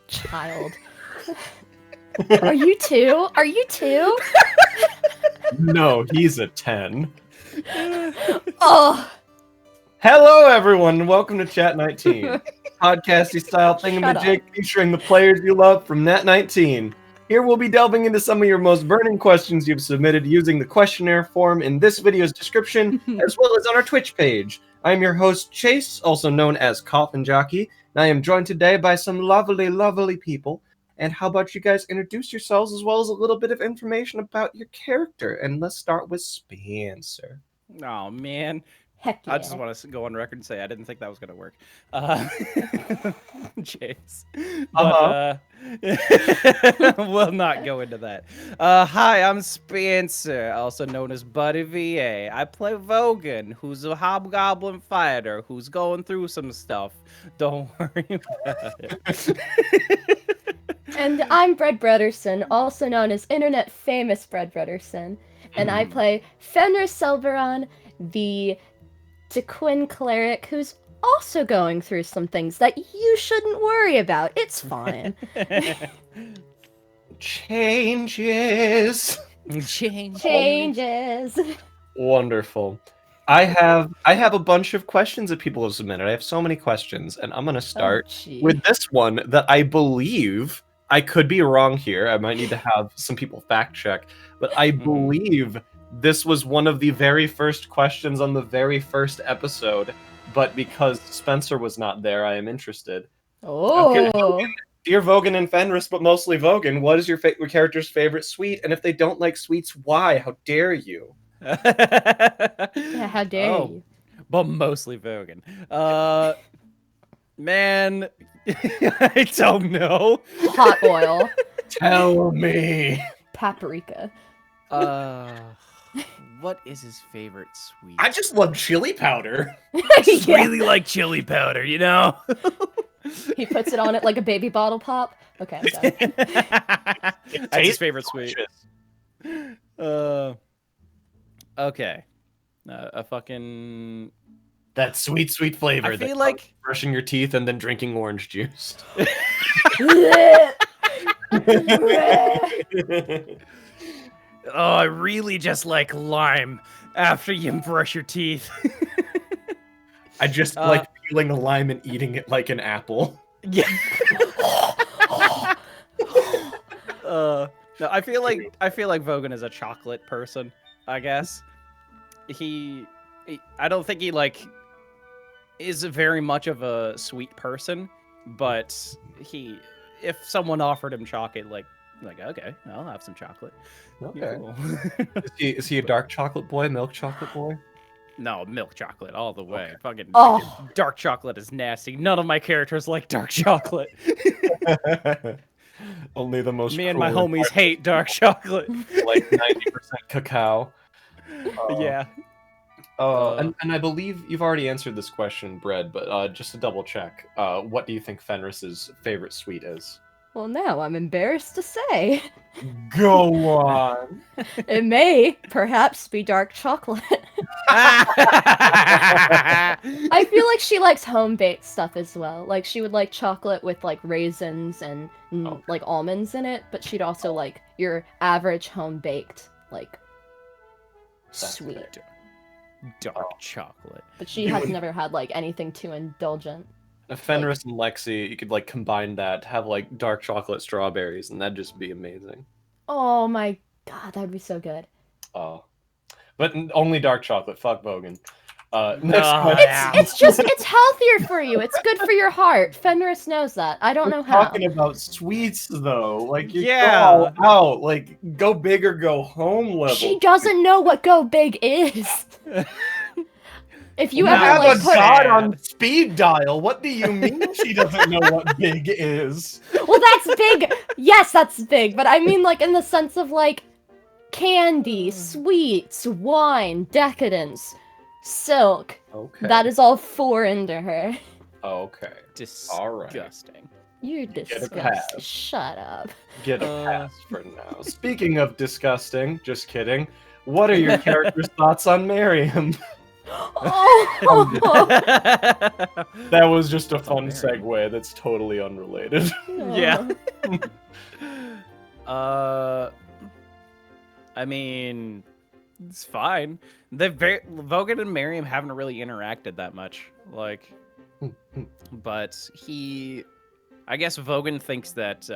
Child. Are you two? Are you two? No, he's a 10. Oh. Hello, everyone, and welcome to Chat19, podcasty style thingamajig featuring the players you love from Nat19. Here we'll be delving into some of your most burning questions you've submitted using the questionnaire form in this video's description, as well as on our Twitch page. I'm your host, Chase, also known as Coffin Jockey, and I am joined today by some lovely, lovely people. And how about you guys introduce yourselves as well as a little bit of information about your character? And let's start with Spencer. Oh, man. Heck yeah. I just want to go on record and say I didn't think that was going to work. Chase. But, we'll not go into that. Hi, I'm Spencer, also known as Buddy VA. I play Vogan, who's a hobgoblin fighter who's going through some stuff. Don't worry about it. And I'm Breaderson, also known as internet famous Breaderson, and I play Fenrir Silveron, the Dequin cleric who's also going through some things that you shouldn't worry about. It's fine. Changes. Changes. Wonderful. I have a bunch of questions that people have submitted. I have so many questions, and I'm going to start with this one that I believe, I could be wrong here, I might need to have some people fact check, but I believe this was one of the very first questions on the very first episode, but because Spencer was not there, I am interested. Oh. Okay, dear Vogan and Fenris, but mostly Vogan, what is your character's favorite sweet? And if they don't like sweets, why? How dare you? Yeah, how dare you? But mostly Vogan. Man, I don't know. Hot oil. Tell me. Paprika. What is his favorite sweet? I just love chili powder. Just really like chili powder, you know? He puts it on it like a baby bottle pop. Okay, I'm done. That's his favorite sweet. Okay. A fucking... That sweet, sweet flavor. I feel like brushing your teeth and then drinking orange juice. Oh, I really just like lime after you brush your teeth. I just like peeling a lime and eating it like an apple. Yeah. No, I feel like Vogan is a chocolate person, I guess. I don't think he like is very much of a sweet person, but if someone offered him chocolate, like okay, I'll have some chocolate. Okay. Cool. Is he a dark chocolate boy, milk chocolate boy? No, milk chocolate all the way. Okay. Fucking Oh. dark chocolate is nasty. None of my characters like dark chocolate. Only the most. Me and my homies hate dark chocolate. Like 90% cacao. Yeah. And I believe you've already answered this question, Bread, but just to double check, what do you think Fenris's favorite sweet is? Well, now I'm embarrassed to say. Go on. It may perhaps be dark chocolate. I feel like she likes home-baked stuff as well. Like, she would like chocolate with, like, raisins and, like, almonds in it, but she'd also like your average home-baked, like, sweet. Dark chocolate. But she has never had, like, anything too indulgent. Fenris and Lexi, you could, like, combine that, have, like, dark chocolate strawberries, and that'd just be amazing. Oh my god, that'd be so good. But only dark chocolate. Fuck Vogan. It's healthier for you. It's good for your heart. Fenris knows that. I don't know how. Talking about sweets though, like you go out, like go big or go home level. She doesn't know what go big is. If you ever have like a god on speed dial, what do you mean she doesn't know what big is? Well, that's big. Yes, that's big. But I mean, like in the sense of like candy, sweets, wine, decadence. Silk. Okay. That is all foreign to her. Okay. Disgusting. You're disgusting. Shut up. Get a pass for now. Speaking of disgusting, just kidding. What are your character's thoughts on Miriam? Oh. That was just a That's all fun Miriam. segue that's totally unrelated. Yeah. I mean, it's fine. Vogan and Miriam haven't really interacted that much, like, but I guess Vogan thinks that,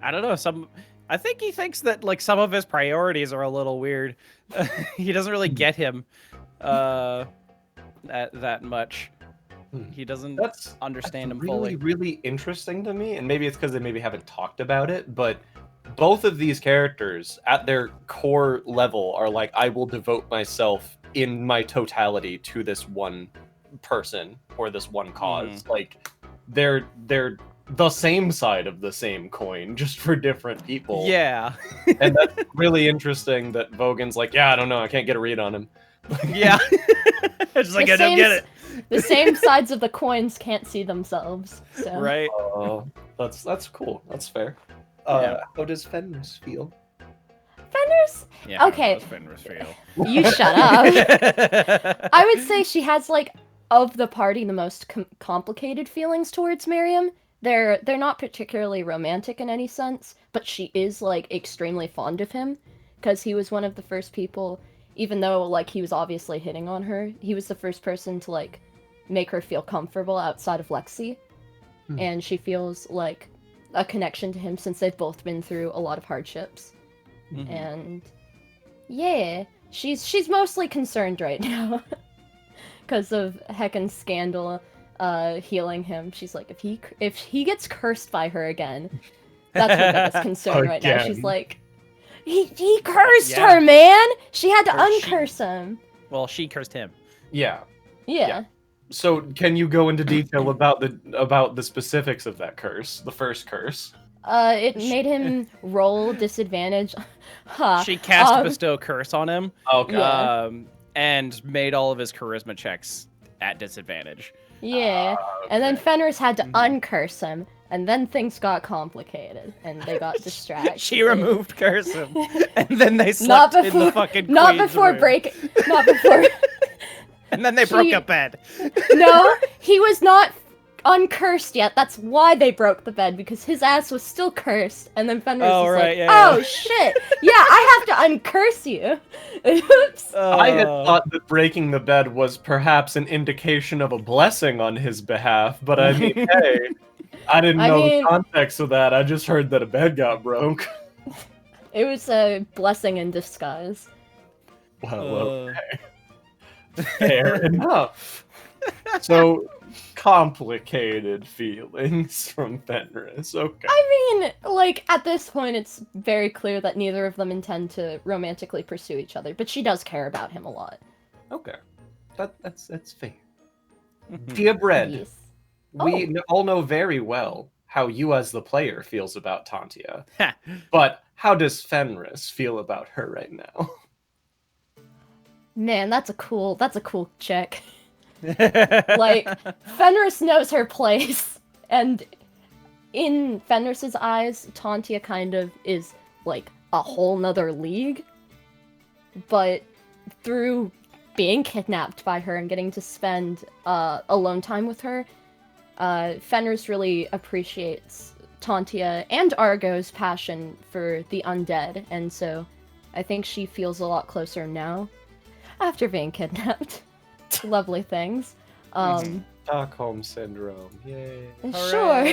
I don't know, I think he thinks that, like, some of his priorities are a little weird. He doesn't really get him, that much. He doesn't understand him fully. Really interesting to me, and maybe it's because they maybe haven't talked about it, but both of these characters at their core level are like, I will devote myself in my totality to this one person or this one cause. Like, they're the same side of the same coin, just for different people. Yeah. And that's really interesting that Vogan's like, yeah, I don't know, I can't get a read on him. Yeah. It's like, I don't get it. The same sides of the coins can't see themselves. So. Right. That's cool. That's fair. Yeah. How does Fenris feel? Fenris? Yeah, Okay. how does Fenris feel? You shut up. I would say she has, like, of the party, the most complicated feelings towards Miriam. They're not particularly romantic in any sense, but she is, like, extremely fond of him, because he was one of the first people, even though, like, he was obviously hitting on her, he was the first person to, like, make her feel comfortable outside of Lexi, and she feels, like, a connection to him since they've both been through a lot of hardships. And yeah, she's mostly concerned right now because of Heckin's scandal healing him. She's like, if he gets cursed by her again, that's her biggest concern right now. She's like, he cursed her, man. She had to uncurse him. Well, she cursed him. Yeah. So, can you go into detail about the specifics of that curse, the first curse? It made him roll disadvantage. She cast a bestow curse on him. Okay. And made all of his charisma checks at disadvantage. Yeah. And then Fenris had to uncurse him, and then things got complicated, and they got distracted. She removed curse him, and then they slept in the fucking Not queen's before room. Not before. And then they broke a bed. No, he was not uncursed yet. That's why they broke the bed, because his ass was still cursed. And then Fenris was like, oh shit, yeah, I have to uncurse you. Oops. I had thought that breaking the bed was perhaps an indication of a blessing on his behalf, but I mean, hey, I didn't know the context of that. I just heard that a bed got broke. It was a blessing in disguise. Well, okay. Fair enough. So, complicated feelings from Fenris. Okay. I mean, like, at this point, it's very clear that neither of them intend to romantically pursue each other, but she does care about him a lot. Okay. That's fair. Dear Bread, Yes. we all know very well how you as the player feels about Tantia, but how does Fenris feel about her right now? Man, that's a cool chick. Like, Fenris knows her place, and in Fenris's eyes, Tantia kind of is, like, a whole nother league, but through being kidnapped by her and getting to spend alone time with her, Fenris really appreciates Tantia and Argo's passion for the undead, and so I think she feels a lot closer now after being kidnapped. Lovely things. Stockholm syndrome. Yay. Sure.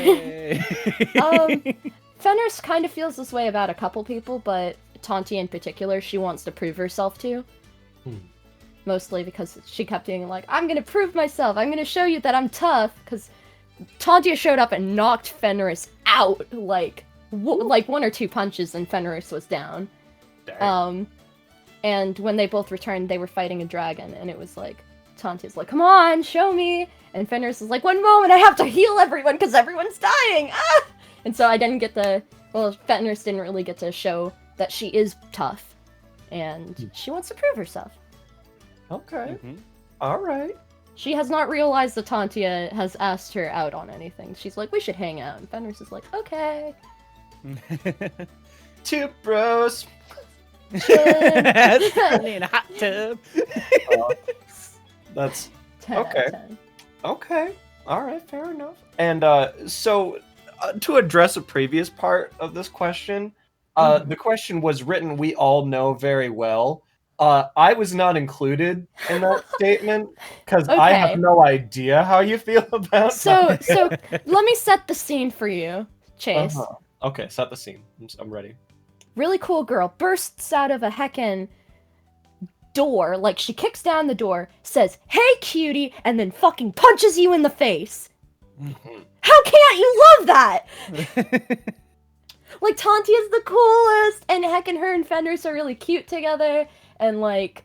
Fenris kind of feels this way about a couple people, but Tantia in particular, she wants to prove herself to. Mostly because she kept being like, I'm gonna prove myself, I'm gonna show you that I'm tough, because Tantia showed up and knocked Fenris out, like one or two punches and Fenris was down. Dang. And when they both returned, they were fighting a dragon, and it was like, Tantia's like, come on, show me! And Fenris is like, one moment, I have to heal everyone, because everyone's dying! Ah! And so I didn't get Fenris didn't really get to show that she is tough, and she wants to prove herself. Okay. Alright. She has not realized that Tantia has asked her out on anything. She's like, we should hang out, and Fenris is like, okay. Tip bros. chilling. In a hot tub. That's 10 out of okay. 10. Okay. All right. Fair enough. And so, to address a previous part of this question, the question was written, "We all know very well." I was not included in that statement because I have Okay. no idea how you feel about So that. let me set the scene for you, Chase. Okay, set the scene. I'm ready. Really cool girl bursts out of a heckin' door, like she kicks down the door, says, "Hey, cutie," and then fucking punches you in the face. How can't you love that? Like, Tanti is the coolest, and heckin' her and Fenris are really cute together, and like,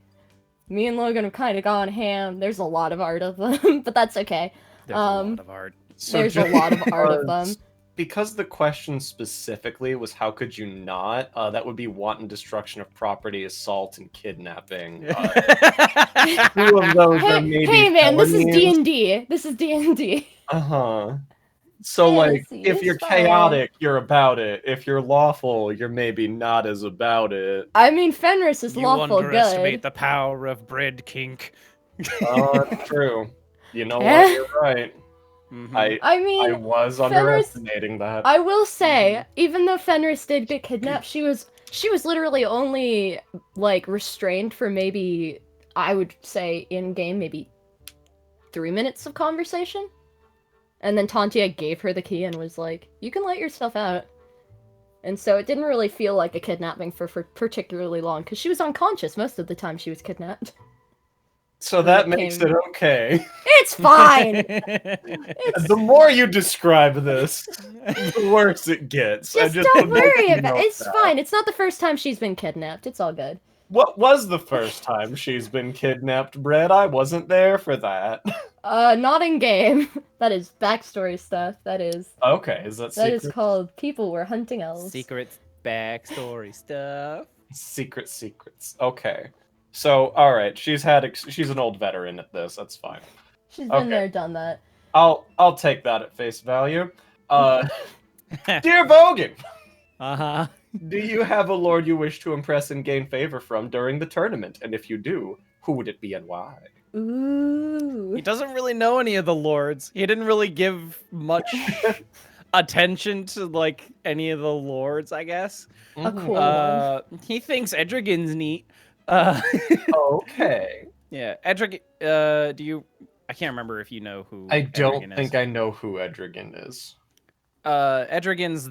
me and Logan have kind of gone ham. There's a lot of art of them, but that's okay. There's a lot of art. So There's a lot of art of them. Because the question specifically was how could you not, that would be wanton destruction of property, assault, and kidnapping. Two of those are maybe Hey man, this is felonies. D&D. This is D&D. So like, Fantasy, if it's you're fine. chaotic, you're about it. If you're lawful, you're maybe not as about it. I mean, Fenris is You lawful underestimate good. the power of bread kink. Oh, that's true. You know what? You're right. Mhm. I mean, I was Fenris- underestimating that. I will say, even though Fenris did get kidnapped, she was literally only like restrained for maybe, I would say in game, maybe 3 minutes of conversation. And then Tantia gave her the key and was like, "You can let yourself out." And so it didn't really feel like a kidnapping for particularly long, because she was unconscious most of the time she was kidnapped. So that makes it okay. It's fine! The more you describe this, the worse it gets. Just don't worry about it. It's fine. It's not the first time she's been kidnapped. It's all good. What was the first time she's been kidnapped, Brett? I wasn't there for that. Not in game. That is backstory stuff. That is. Okay, is that That secret? is called People Were Hunting Elves. Secret backstory stuff. Secret secrets. Okay. So, all right, she's an old veteran at this. That's fine. She's been there, done that. I'll take that at face value. Dear Vogan, Uh-huh. do you have a lord you wish to impress and gain favor from during the tournament? And if you do, who would it be and why? Ooh. He doesn't really know any of the lords. He didn't really give much attention to like any of the lords, I guess. A cool one. He thinks Edrigan's neat. Okay. Yeah, Edrigan. Do you? I can't remember if you know who. I don't Edrigan think is. I know who Edrigan is. Edrigan's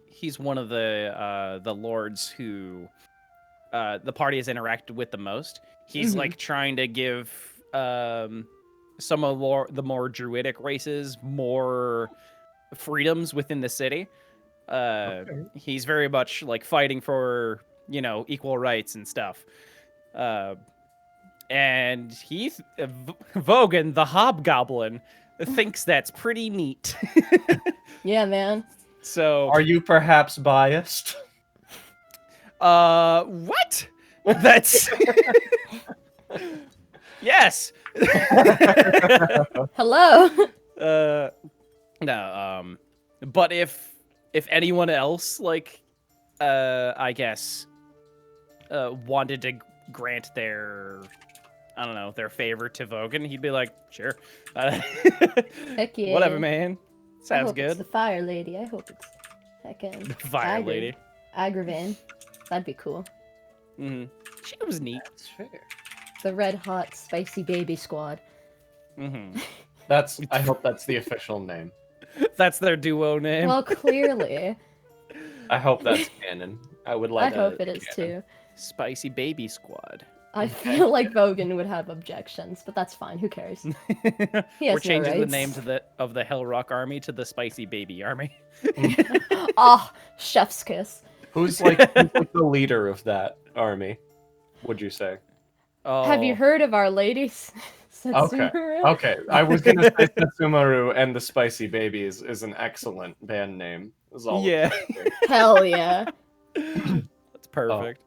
he's one of the lords who the party has interacted with the most. He's like trying to give some of the more druidic races more freedoms within the city. He's very much like fighting for, you know, equal rights and stuff. And Vogan, the hobgoblin, thinks that's pretty neat. Yeah, man. So Are you perhaps biased? what? That's yes. Hello. No, but if anyone else I guess wanted to grant their, I don't know, their favor to Vogan, he'd be like, sure. Heck yeah. Whatever, man. I Sounds hope good. It's the fire lady. I hope it's heckin' Fire lady. Agravain. That'd be cool. Mm-hmm. She was neat. That's fair. The red hot spicy baby squad. Mm-hmm. I hope that's the official name. That's their duo name. Well, clearly. I hope that's canon. I would like I hope it is too. Spicy baby squad. I feel like Vogan would have objections, but that's fine. Who cares? He has We're changing no the name rights. of the Hell Rock Army to the Spicy Baby Army. Ah, chef's kiss. Who's the leader of that army? Would you say? Oh. Have you heard of Our Lady? Okay. Setsumaru? Okay. I was gonna say Setsumaru and the Spicy Babies is an excellent band name. Is all. Yeah. Hell yeah. That's perfect.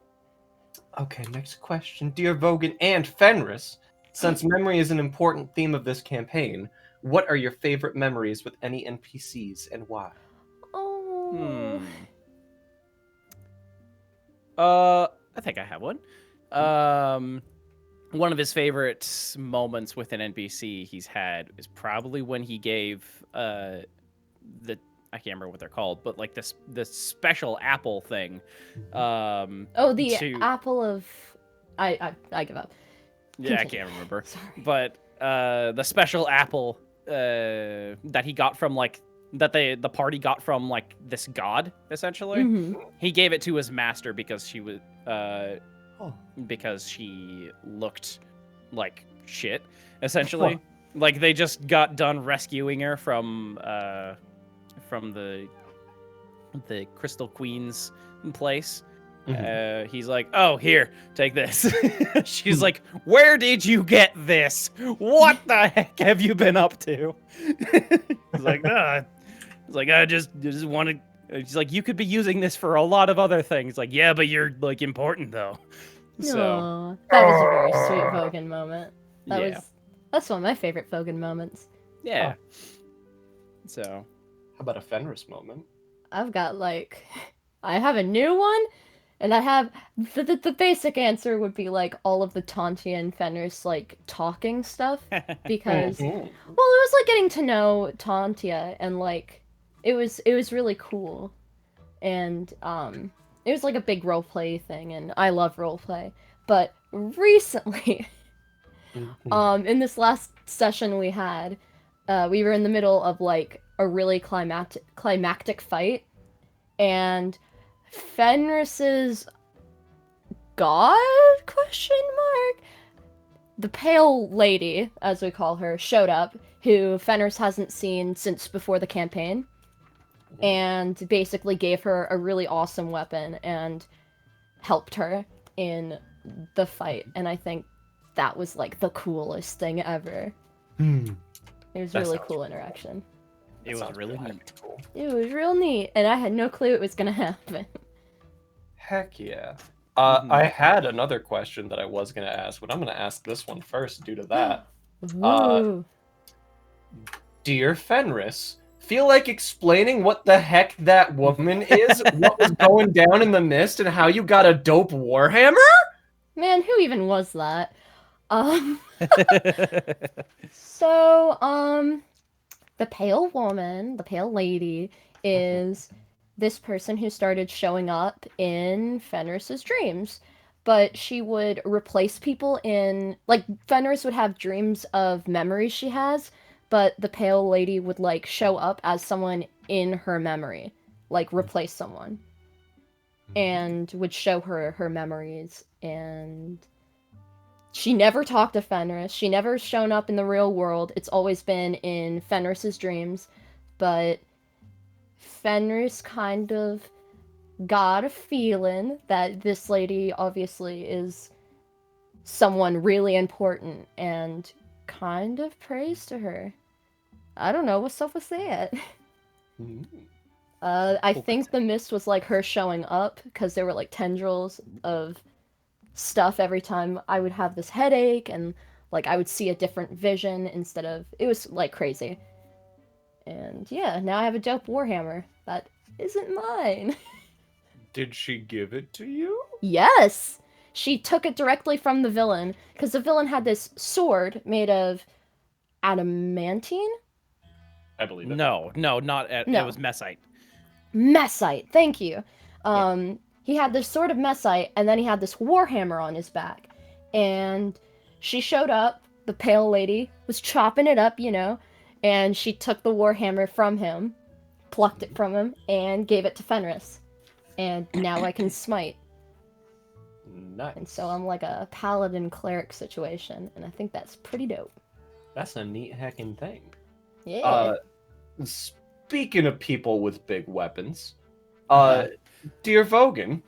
Okay, next question. Dear Vogan and Fenris, since memory is an important theme of this campaign, what are your favorite memories with any NPCs and why? Oh. I think I have one. One of his favorite moments with an NPC he's had is probably when he gave the I can't remember what they're called, but like this special apple thing. The apple of I give up. Yeah, Continue. I can't remember. Sorry. But the special apple that he got from like that the party got from like this god essentially. Mm-hmm. He gave it to his master because she was because she looked like shit essentially. Like they just got done rescuing her from the Crystal Queen's place. He's like, oh, here, take this. She's like, where did you get this? What the heck have you been up to? He's like, I just wanted. She's like, you could be using this for a lot of other things. Like, yeah, but you're like important though. So Aww, that was a very sweet Vogan moment. That's one of my favorite Vogan moments. Yeah. So, how about a Fenris moment? I've got I have a new one. And I have the basic answer would be like all of the Tantia and Fenris like talking stuff because well it was like getting to know Tantia and like it was really cool and it was like a big roleplay thing and I love roleplay. But recently in this last session we had we were in the middle of like a really climactic fight and Fenris's god ? The pale lady, as we call her, showed up, who Fenris hasn't seen since before the campaign, and basically gave her a really awesome weapon and helped her in the fight. And I think that was like the coolest thing ever. It was really cool interaction. It was really neat. Cool. It was real neat, and I had no clue it was gonna happen. Heck yeah. I had another question that I was going to ask, but I'm going to ask this one first due to that. Dear Fenris, feel like explaining what the heck that woman is, what was going down in the mist, and how you got a dope warhammer? Man, who even was that? So, the pale woman, the pale lady, is this person who started showing up in Fenris's dreams. But she would replace people in... Like, Fenris would have dreams of memories she has, but the pale lady would, like, show up as someone in her memory. Like, replace someone. And would show her memories, and... She never talked to Fenris. She never shown up in the real world. It's always been in Fenris's dreams. But Fenris kind of got a feeling that this lady obviously is someone really important and kind of prays to her. I don't know what's up with that. I think the mist was like her showing up because there were like tendrils of stuff every time I would have this headache and like I would see a different vision instead of it was like crazy. And yeah, now I have a dope warhammer that isn't mine. Did she give it to you? Yes, she took it directly from the villain because the villain had this sword made of adamantine. I believe it. No, not it was Messite. Messite, thank you. He had this sword of Messite, and then he had this warhammer on his back. And she showed up, the pale lady, was chopping it up, you know, and she took the warhammer from him, plucked it from him, and gave it to Fenris. And now I can smite. Nice. And so I'm like a paladin cleric situation, and I think that's pretty dope. That's a neat heckin' thing. Yeah. Speaking of people with big weapons, dear Vogan,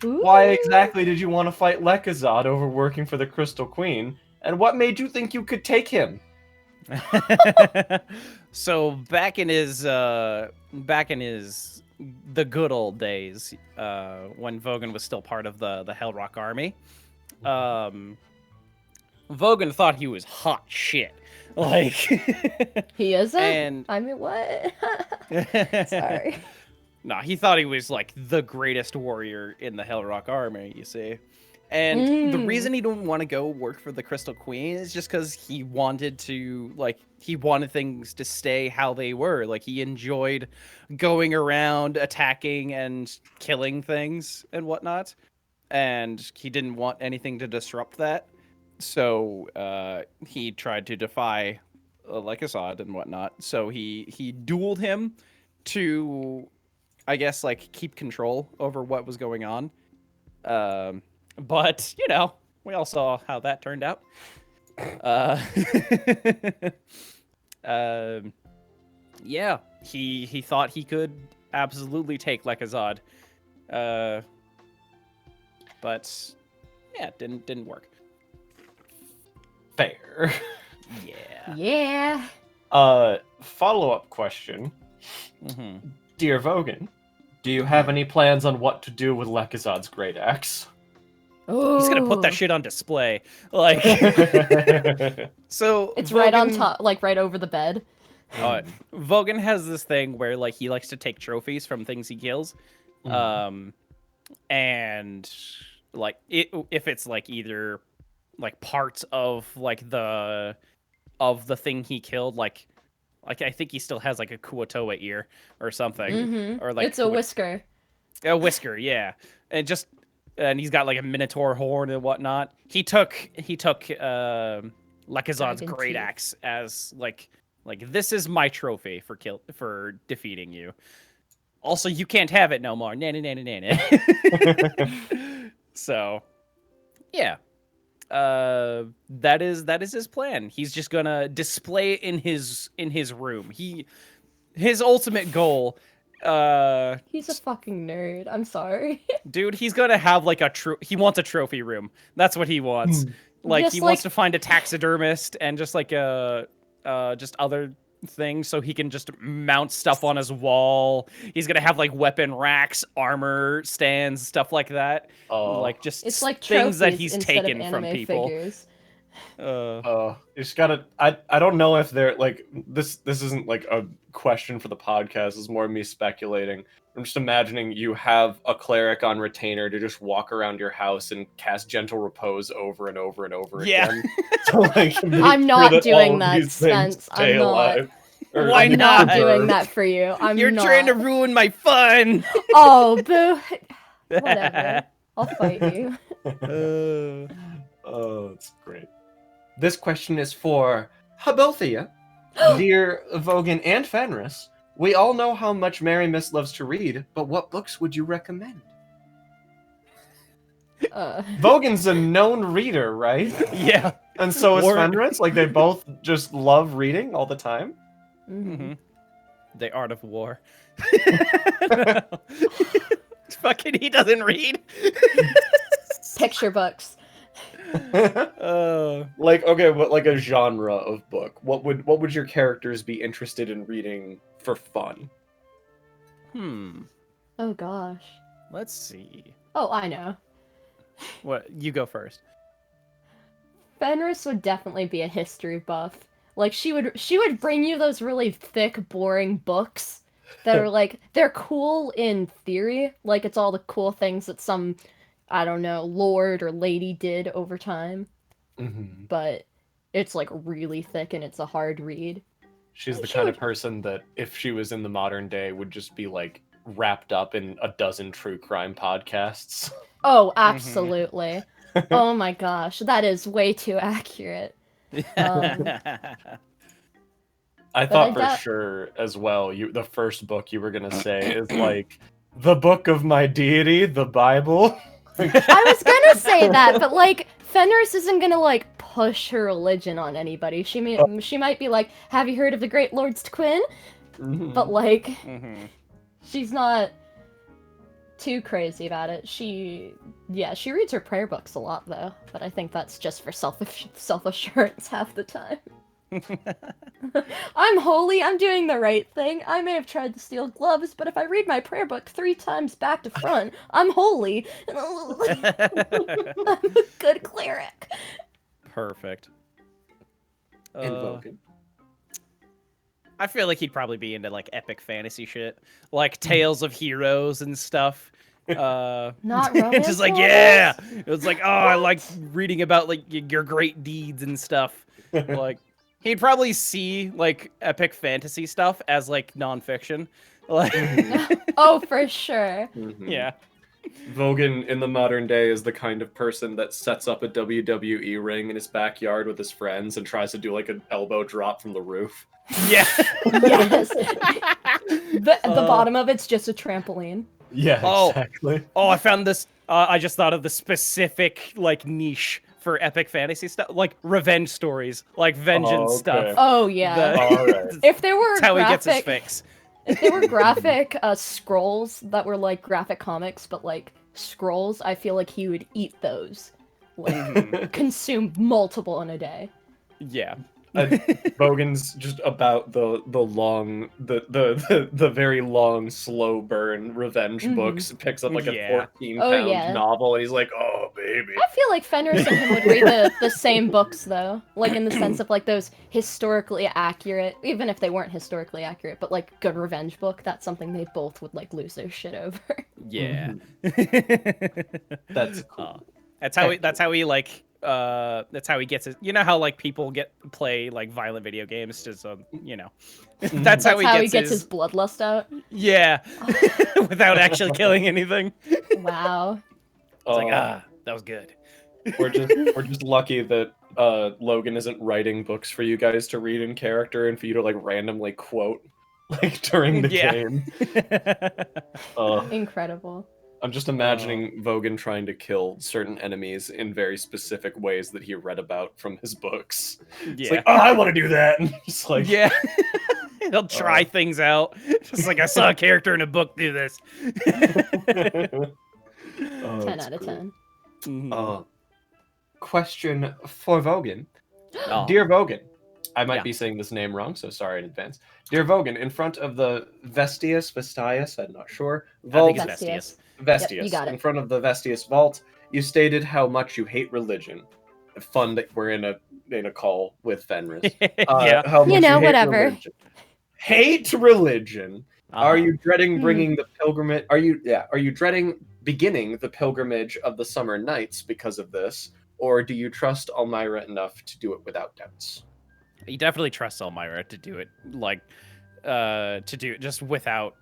Ooh. why exactly did you want to fight Lekazad over working for the Crystal Queen, and what made you think you could take him? So back in his the good old days, when Vogan was still part of the Hellrock army, Vogan thought he was hot shit. Like he isn't? and I mean, what? Sorry. Nah, he thought he was like the greatest warrior in the Hellrock army, you see. And the reason he didn't want to go work for the Crystal Queen is just because he wanted things to stay how they were. Like, he enjoyed going around attacking and killing things and whatnot. And he didn't want anything to disrupt that. So he tried to defy Lekazad and whatnot. So he dueled him to, I guess, like, keep control over what was going on. But, you know, we all saw how that turned out. Yeah, he thought he could absolutely take Lekazad. But yeah, it didn't work. Fair. Yeah. Yeah. Follow-up question. Mm-hmm. Dear Vogan, do you have any plans on what to do with Lekazad's great axe? Oh. He's gonna put that shit on display. Like, so It's Vogan, right on top, like right over the bed. Vogan has this thing where, like, he likes to take trophies from things he kills. And like, if it's like either like parts of like the thing he killed, like I think he still has like a Kuotoa ear or something, or like It's a whisker. A whisker, yeah, and he's got like a minotaur horn and whatnot. He took Lekazad's Dragon great teeth. axe as like this is my trophy for defeating you. Also, you can't have it no more. So, yeah. That is his plan. He's just gonna display it in his room. His ultimate goal. He's a fucking nerd. I'm sorry. Dude, he's gonna have like he wants a trophy room. That's what he wants. Like, Just he wants to find a taxidermist and just like just other thing so he can just mount stuff on his wall. He's gonna have like weapon racks, armor stands, stuff like that. Like, just It's like things that trophies he's instead taken of from anime people. figures. You just gotta. I don't know if they're like this. This isn't like a question for the podcast. It's more me speculating. I'm just imagining you have a cleric on retainer to just walk around your house and cast Gentle Repose over and over and over again. So, like, I'm not doing that, Spence. I'm not. Why I'm not doing that for you. You're not. trying to ruin my fun. Oh, boo. Whatever. I'll fight you. Oh, it's great. This question is for both of you. Dear Vogan and Fenris, we all know how much Mary Miss loves to read, but what books would you recommend? Vogan's a known reader, right? Yeah. And so is Fenris. Like, they both just love reading all the time. Mm-hmm. The Art of War. Fucking, he doesn't read. Picture books. Like, okay, but like a genre of book. What would your characters be interested in reading for fun? Oh gosh. Let's see. Oh, I know. What? You go first. Fenris would definitely be a history buff. Like, she would bring you those really thick, boring books that are like, they're cool in theory. Like, it's all the cool things that some, I don't know, lord or lady did over time. Mm-hmm. But it's like really thick and it's a hard read. She's the kind of person that if she was in the modern day would just be like wrapped up in a dozen true crime podcasts. Oh, absolutely. Oh my gosh, that is way too accurate. I thought for sure as well, the first book you were gonna say is like the book of my deity, the Bible. I was gonna say that, but like Fenris isn't gonna like push her religion on anybody. She might be like, "Have you heard of the Great Lord's Twin?" Mm-hmm. But like, she's not too crazy about it. She reads her prayer books a lot though, but I think that's just for self-assurance half the time. I'm holy, I'm doing the right thing. I may have tried to steal gloves, but if I read my prayer book 3 times back to front, I'm holy. I'm a good cleric. Perfect. I feel like he'd probably be into like epic fantasy shit, like tales of heroes and stuff. Not romance Just like, novels? yeah, it was like, oh, I like reading about like your great deeds and stuff. Like, he'd probably see like epic fantasy stuff as like nonfiction. Like, Oh, for sure. yeah. Vogan in the modern day is the kind of person that sets up a WWE ring in his backyard with his friends and tries to do like an elbow drop from the roof. Yeah. Yes. The bottom of it's just a trampoline. Yeah, Oh. exactly. Oh, I found this. I just thought of the specific like niche for epic fantasy stuff, like revenge stories, like vengeance stuff. Oh yeah. All right. If there were That's how he gets his graphic, fix. if there were graphic scrolls that were like graphic comics, but like scrolls, I feel like he would eat those, like consume multiple in a day. Yeah. Vogan's just about the very long slow burn revenge books. Picks up like a Yeah. 14-pound novel and he's like, oh baby. I feel like Fenris and him would read the same books though, like in the sense of like those historically accurate, even if they weren't historically accurate, but like good revenge book. That's something they both would like lose their shit over. Yeah. That's cool. That's how he like that's how he gets it. You know how like people play like violent video games just you know. That's how he gets his bloodlust out. Yeah. Without actually killing anything. Wow. It's like, that was good. We're just lucky that Logan isn't writing books for you guys to read in character and for you to like randomly quote like during the game. Incredible. I'm just imagining Vogan trying to kill certain enemies in very specific ways that he read about from his books. Yeah. It's like, oh, I want to do that. And just like, yeah. He'll try things out. Just like, I saw a character in a book do this. 10 out of 10. Question for Vogan. Dear Vogan, I might be saying this name wrong, so sorry in advance. Dear Vogan, in front of the Vestiges, I'm not sure. Vault, I think it's Vestiges. Vestiges. Yep, you got it. In front of the Vestiges vault, you stated how much you hate religion. Fun that we're in a call with Fenris. Yeah. How much hate whatever. Religion. Hate religion. Are you dreading bringing the pilgrimage? Are you dreading beginning the pilgrimage of the summer nights because of this, or do you trust Elmira enough to do it without doubts? He definitely trusts Elmira to do it, like, to do it just without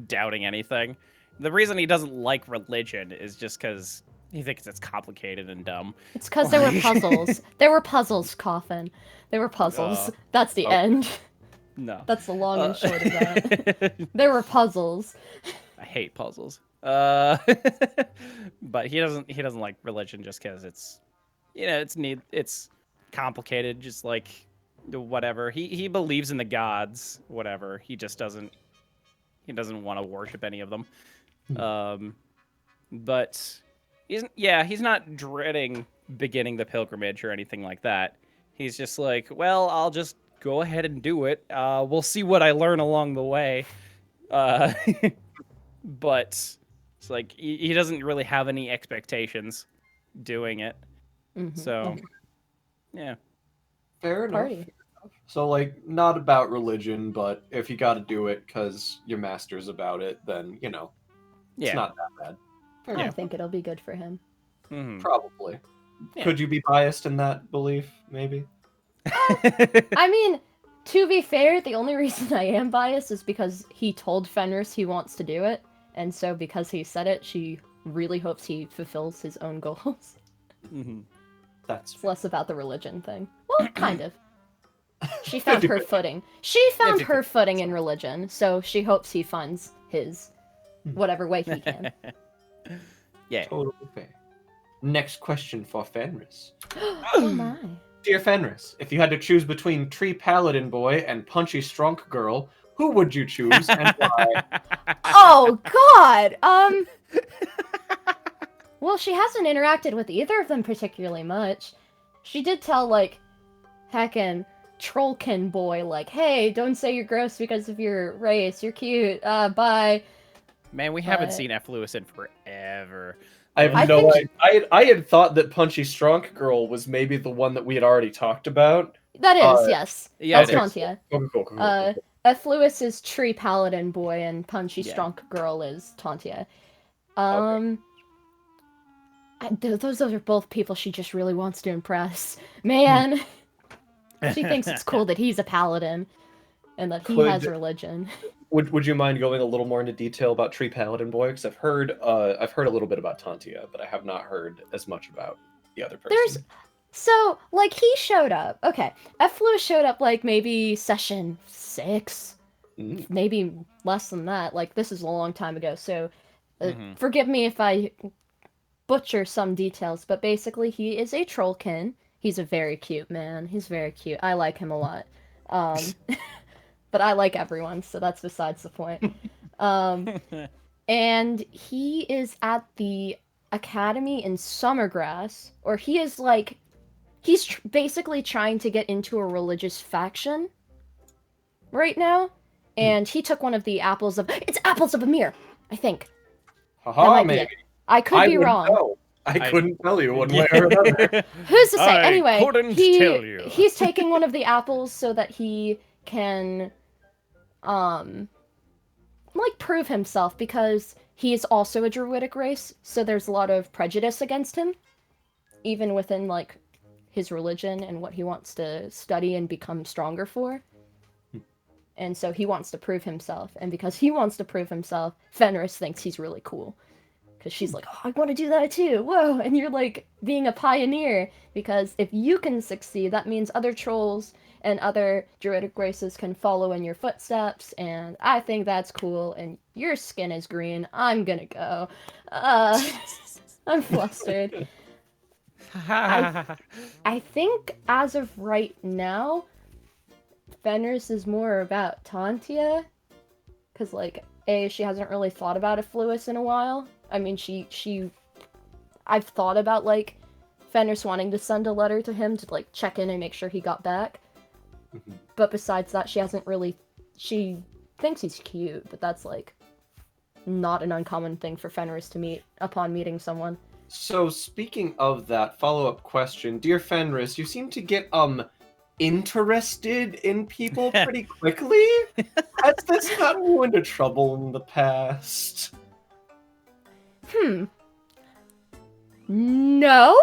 doubting anything. The reason he doesn't like religion is just because he thinks it's complicated and dumb. It's because there were puzzles. There were puzzles, Coffin. There were puzzles. That's the end. No. That's the long and short of that. There were puzzles. I hate puzzles. But he doesn't like religion just because it's, it's complicated. Just like whatever he believes in the gods, whatever. He just doesn't want to worship any of them. But he's not dreading beginning the pilgrimage or anything like that. He's just like, well, I'll just go ahead and do it. We'll see what I learn along the way. But it's like he doesn't really have any expectations doing it. So, yeah. Fair enough. Party. So, like, not about religion, but if you got to do it because your master's about it, then, it's not that bad. I think it'll be good for him. Probably. Yeah. Could you be biased in that belief, maybe? I mean, to be fair, the only reason I am biased is because he told Fenris he wants to do it, and so because he said it, she really hopes he fulfills his own goals. That's less about the religion thing. Well, kind of. She found her footing. She found her footing in religion, so she hopes he finds his whatever way he can. Yeah. Totally fair. Next question for Fenris. Oh my. Dear Fenris, if you had to choose between Tree Paladin Boy and Punchy Strunk Girl, who would you choose and why? Oh God. Well, she hasn't interacted with either of them particularly much. She did tell, like, heckin' Trollkin Boy, like, hey, don't say you're gross because of your race. You're cute. Bye. Man, we haven't seen F. Lewis in forever. I have no idea. I had thought that Punchy Strunk Girl was maybe the one that we had already talked about. That is, yes. Yeah, That's Contia. Cool. Effluus is Tree Paladin boy, and Punchy Yeah. Strong Girl is Tantia. Those are both people she just really wants to impress. Man, she thinks it's cool that he's a paladin, and that he has religion. Would you mind going a little more into detail about Tree Paladin Boy? Because I've heard a little bit about Tantia, but I have not heard as much about the other person. So, like, he showed up. Okay, Effluus showed up, like, maybe session 6. Maybe less than that. Like, this is a long time ago, so forgive me if I butcher some details, but basically he is a trollkin. He's a very cute man. He's very cute. I like him a lot. But I like everyone, so that's besides the point. And he is at the academy in Summergrass, or he is like, he's basically trying to get into a religious faction right now, and he took one of the it's Apples of Amir, I think. Haha, maybe. I could be wrong. Know. I couldn't tell you one way or another. Who's to say? Anyway, couldn't tell you. He's taking one of the apples so that he can like prove himself, because he is also a druidic race, so there's a lot of prejudice against him, even within like his religion and what he wants to study and become stronger for. And so he wants to prove himself, and because he wants to prove himself, Fenris thinks he's really cool. Because she's like, oh, I want to do that too, whoa, and you're like being a pioneer, because if you can succeed, that means other trolls and other druidic races can follow in your footsteps, and I think that's cool, and your skin is green, I'm gonna go. I'm flustered. I think as of right now, Fenris is more about Tantia, because like, she hasn't really thought about Effluus in a while. I mean, I've thought about like Fenris wanting to send a letter to him to like check in and make sure he got back. But besides that, she thinks he's cute, but that's like not an uncommon thing for Fenris to meet upon meeting someone. So speaking of that, follow-up question, dear Fenris, you seem to get interested in people pretty quickly. Has this gotten you into trouble in the past? No.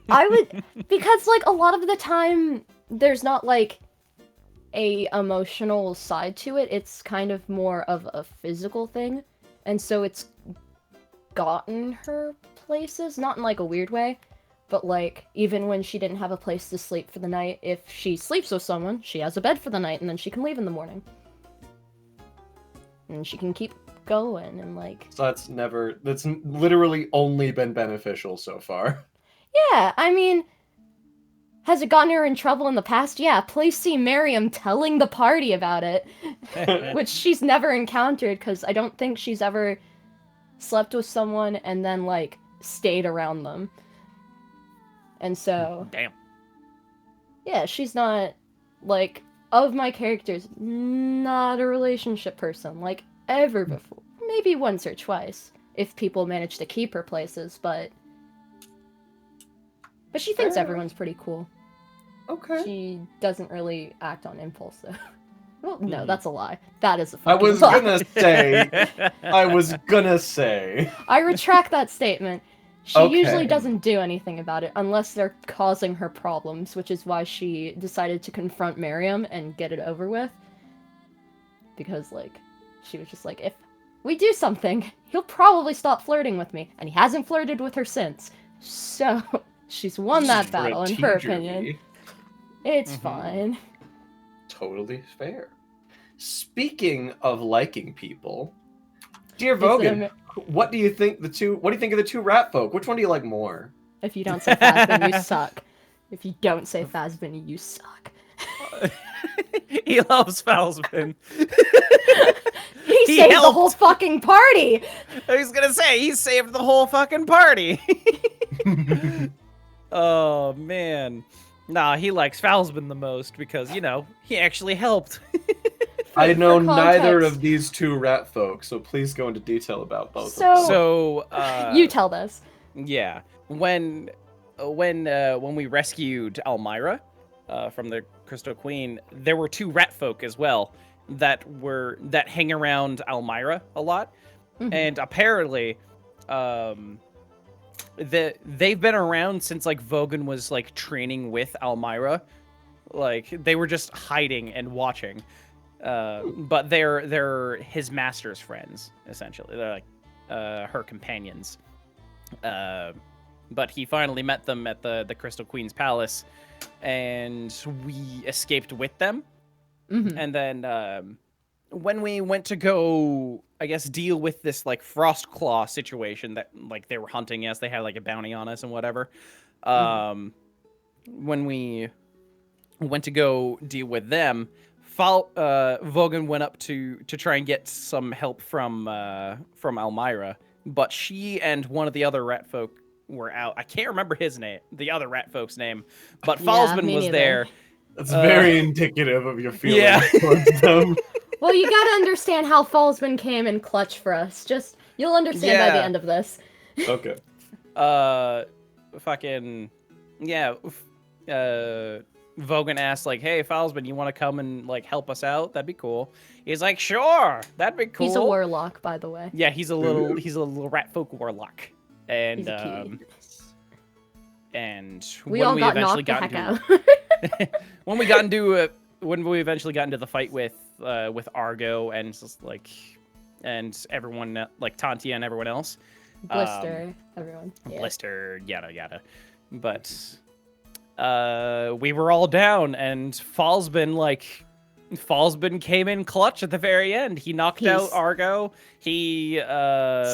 I would, because like a lot of the time there's not like a emotional side to it. It's kind of more of a physical thing, and so it's gotten her places, not in like a weird way, but like even when she didn't have a place to sleep for the night, if she sleeps with someone, she has a bed for the night, and then she can leave in the morning, and she can keep going, and like, so that's literally only been beneficial so far. Yeah, I mean, has it gotten her in trouble in the past? Yeah, please see Miriam telling the party about it, which she's never encountered, because I don't think she's ever slept with someone and then like stayed around them. And so, damn. Yeah, she's not like, of my characters, not a relationship person like ever before. Maybe once or twice if people manage to keep her places, but she thinks everyone's pretty cool. Okay. She doesn't really act on impulse, though. Well, no, that's a lie. That is a I fucking was lie. gonna say. I retract that statement. She usually doesn't do anything about it unless they're causing her problems, which is why she decided to confront Miriam and get it over with. Because, like, she was just like, if we do something, he'll probably stop flirting with me. And he hasn't flirted with her since. So, she's won that battle, in her opinion. It's fine. Totally fair. Speaking of liking people, dear Vogan, what do you think of the two rat folk? Which one do you like more? If you don't say Phasbin, you suck. If you don't say Phasbin, you suck. He loves Phasbin. He saved the whole fucking party! I was gonna say, he saved the whole fucking party! Oh, man. Nah, he likes Phasbin the most because, you know, he actually helped. I know neither of these two rat folk, so please go into detail about both of them. So, you tell this. Yeah. When we rescued Elmira from the Crystal Queen, there were 2 rat folk as well that hang around Elmira a lot, and apparently, they've been around since like Vogan was like training with Elmira. Like they were just hiding and watching, but they're his master's friends essentially. They're like her companions. But he finally met them at the Crystal Queen's palace, and we escaped with them. And then when we went to go, I guess, deal with this like frost claw situation that like they were hunting us, they had like a bounty on us and whatever. When we went to go deal with them, Vogan went up to try and get some help from Elmira, but she and one of the other rat folk were out. I can't remember his name, the other rat folk's name, but Falsman was there. That's very indicative of your feelings towards them. Well, you gotta understand how Falsman came in clutch for us. Just, you'll understand by the end of this. Okay. Vogan asked, like, hey, Falsman, you want to come and, like, help us out? That'd be cool. He's like, sure, that'd be cool. He's a warlock, by the way. Yeah, he's a little rat folk warlock. And, He's a cutie. And we all got knocked the heck out. when we eventually got into the fight with Argo and just, like, and everyone, like Tantia and everyone else. Blister, everyone. Yeah. Blister, yada yada. But we were all down, and Falsman came in clutch at the very end. He knocked out Argo. He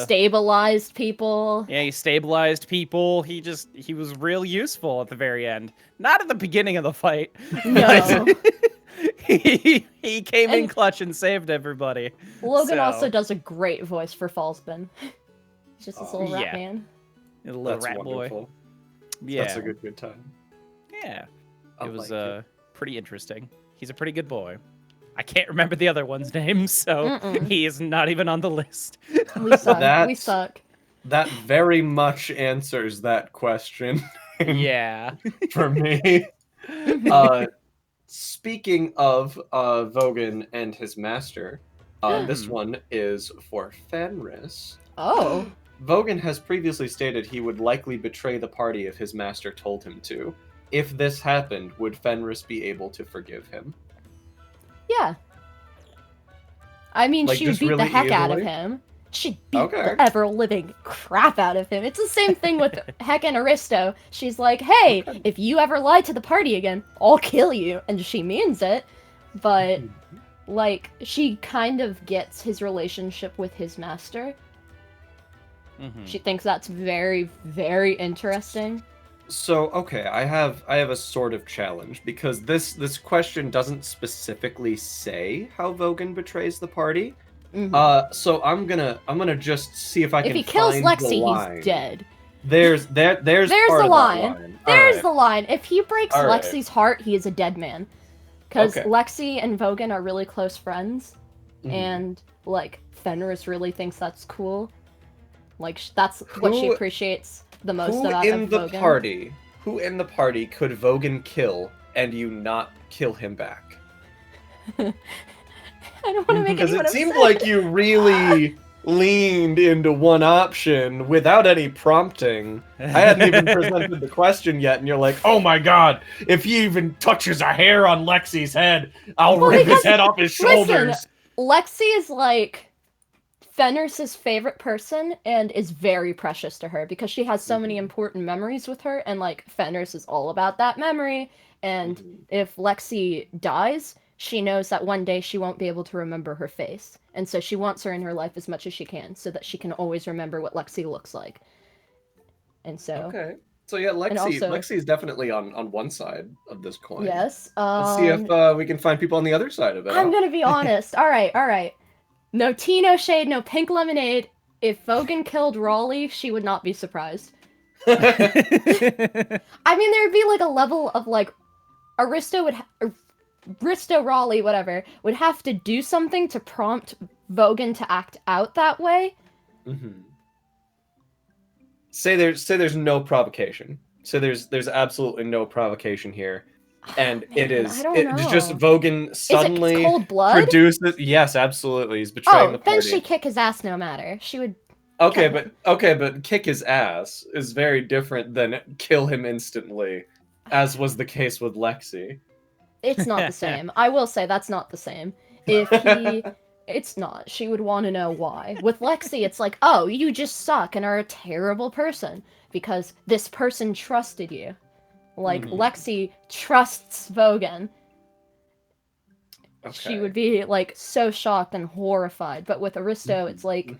stabilized people. Yeah, he stabilized people. He was real useful at the very end. Not at the beginning of the fight. No. he came in clutch and saved everybody. Logan also does a great voice for Falsman. He's just this little rat man. A little rat wonderful. boy. Yeah. That's a good time. Yeah. It was pretty interesting. He's a pretty good boy. I can't remember the other one's name, so he is not even on the list. We suck. We suck. That very much answers that question. Yeah. For me. Speaking of Vogan and his master, this one is for Fenrir. Oh. Vogan has previously stated he would likely betray the party if his master told him to. If this happened, would Fenrir be able to forgive him? Yeah. I mean, Like, she would just beat really the heck out of easily? him. She'd beat the ever-living crap out of him. It's the same thing with Heck and Aristo. She's like, hey, if you ever lie to the party again, I'll kill you. And she means it. But, like, she kind of gets his relationship with his master. She thinks that's very, very interesting. So, okay, I have a sort of challenge, because this question doesn't specifically say how Vogan betrays the party. So I'm gonna just see if I can. If he kills find Lexi, the line. he's dead. There's the line. There's the line. If he breaks Lexi's heart, he is a dead man. Because Lexi and Vogan are really close friends, and like Fenrir really thinks that's cool. Like that's what she appreciates the most about Vogan. Who in the party could Vogan kill and you not kill him back? I don't want to make anyone upset. Because it seemed like you really leaned into one option without any prompting. I hadn't even presented the question yet, and you're like, oh my god, if he even touches a hair on Lexi's head, I'll rip his head off his shoulders. Listen, Lexi is like Fenrir's favorite person and is very precious to her because she has so many important memories with her, and like Fenrir's is all about that memory. And if Lexi dies, she knows that one day she won't be able to remember her face, and so she wants her in her life as much as she can, so that she can always remember what Lexi looks like. And so So yeah, Lexi is definitely on one side of this coin. Yes. Let's see if we can find people on the other side of it. I'm gonna be honest. All right. No tea, no shade, no pink lemonade. If Vogan killed Raleigh, she would not be surprised. I mean, there would be like a level of like Aristo, Raleigh, whatever, would have to do something to prompt Vogan to act out that way. Say there's no provocation. So there's absolutely no provocation here. and Man, I don't it's just know. Vogan suddenly Is it cold blood? produces. Yes, absolutely. He's betraying the Oh, then party. she'd kick his ass no matter. She would. Okay, kill but kick his ass is very different than kill him instantly, as was the case with Lexi. It's not the same. I will say that's not the same. If he. It's not. She would want to know why. With Lexi, it's like, oh, you just suck and are a terrible person because this person trusted you. Like, Lexi trusts Vogan. Okay. She would be, like, so shocked and horrified. But with Aristo, it's like,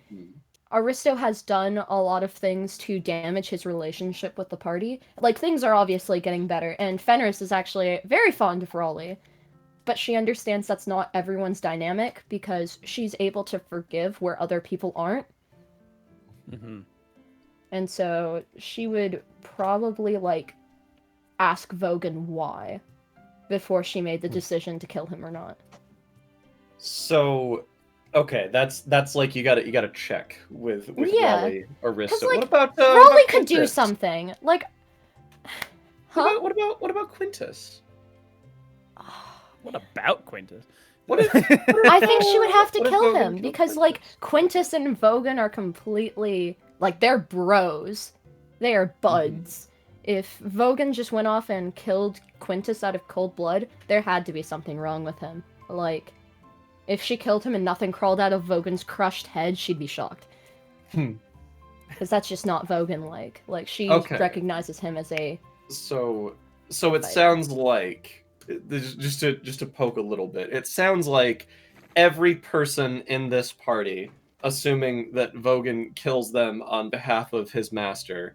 Aristo has done a lot of things to damage his relationship with the party. Like, things are obviously getting better, and Fenris is actually very fond of Raleigh. But she understands that's not everyone's dynamic, because she's able to forgive where other people aren't. And so, she would probably, like, ask Vogan why before she made the decision to kill him or not. So, okay, that's like you gotta check with Raleigh Aristo. Like, what about Raleigh could Quintus? do something. Like, huh? What about Quintus? What about Quintus? I think she would have to What if kill Vogan him killed because, Quintus? like, Quintus and Vogan are completely, like, they're bros. They are buds. If Vogan just went off and killed Quintus out of cold blood, there had to be something wrong with him. Like, if she killed him and nothing crawled out of Vogan's crushed head, she'd be shocked. Because that's just not Vogan-like. Like, she recognizes him as a... So it sounds like, just to poke a little bit, it sounds like every person in this party, assuming that Vogan kills them on behalf of his master,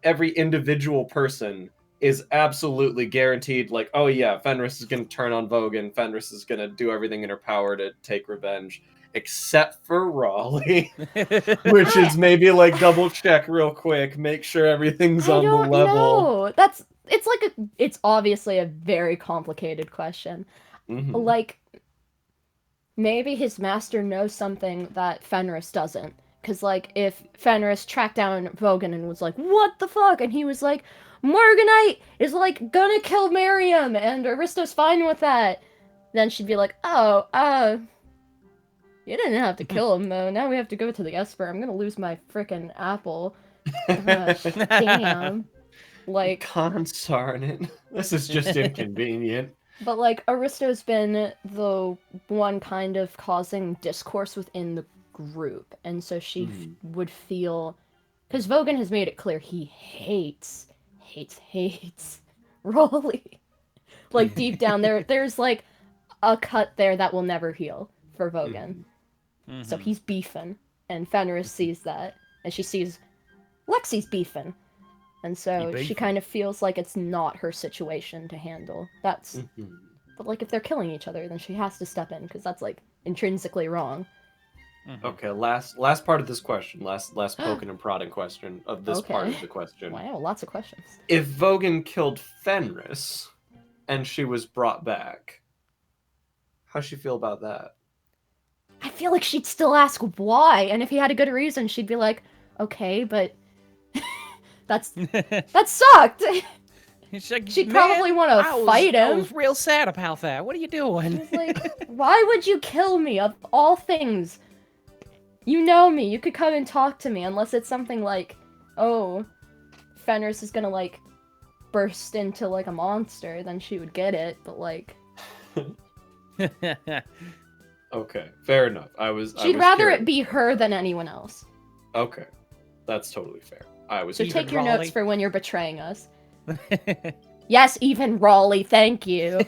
every individual person is absolutely guaranteed, like, oh yeah, Fenris is going to turn on Vogan, Fenris is going to do everything in her power to take revenge, except for Raleigh, which is maybe like double check real quick, make sure everything's on the level. No, it's obviously a very complicated question. Like, maybe his master knows something that Fenris doesn't. Because, like, if Fenris tracked down Vogan and was like, what the fuck? And he was like, Morganite is, like, gonna kill Miriam, and Aristo's fine with that. Then she'd be like, oh, you didn't have to kill him, though. Now we have to go to the Esper. I'm gonna lose my frickin' apple. Damn. Like... Consarn it. This is just inconvenient. But, like, Aristo's been the one kind of causing discourse within the group, and so she would feel... Because Vogan has made it clear he hates Raleigh. Like, deep down, there's, like, a cut there that will never heal for Vogan. So he's beefing, and Fenris sees that, and she sees Lexi's beefing. And so she kind of feels like it's not her situation to handle. That's... But, like, if they're killing each other, then she has to step in, because that's, like, intrinsically wrong. Okay, last part of this question, last poking and prodding question of this part of the question. Wow, lots of questions. If Vogan killed Fenris, and she was brought back, how'd she feel about that? I feel like she'd still ask why, and if he had a good reason, she'd be like, okay, but... that sucked! Like, she'd probably want to fight him. I was real sad about that. What are you doing? She's like, why would you kill me, of all things? You know me, you could come and talk to me, unless it's something like, oh, Fenris is gonna, like, burst into, like, a monster, then she would get it, but, like... Okay, fair enough. She'd rather it be her than anyone else. Okay, that's totally fair. So take your notes for when you're betraying us. Yes, even Raleigh, thank you.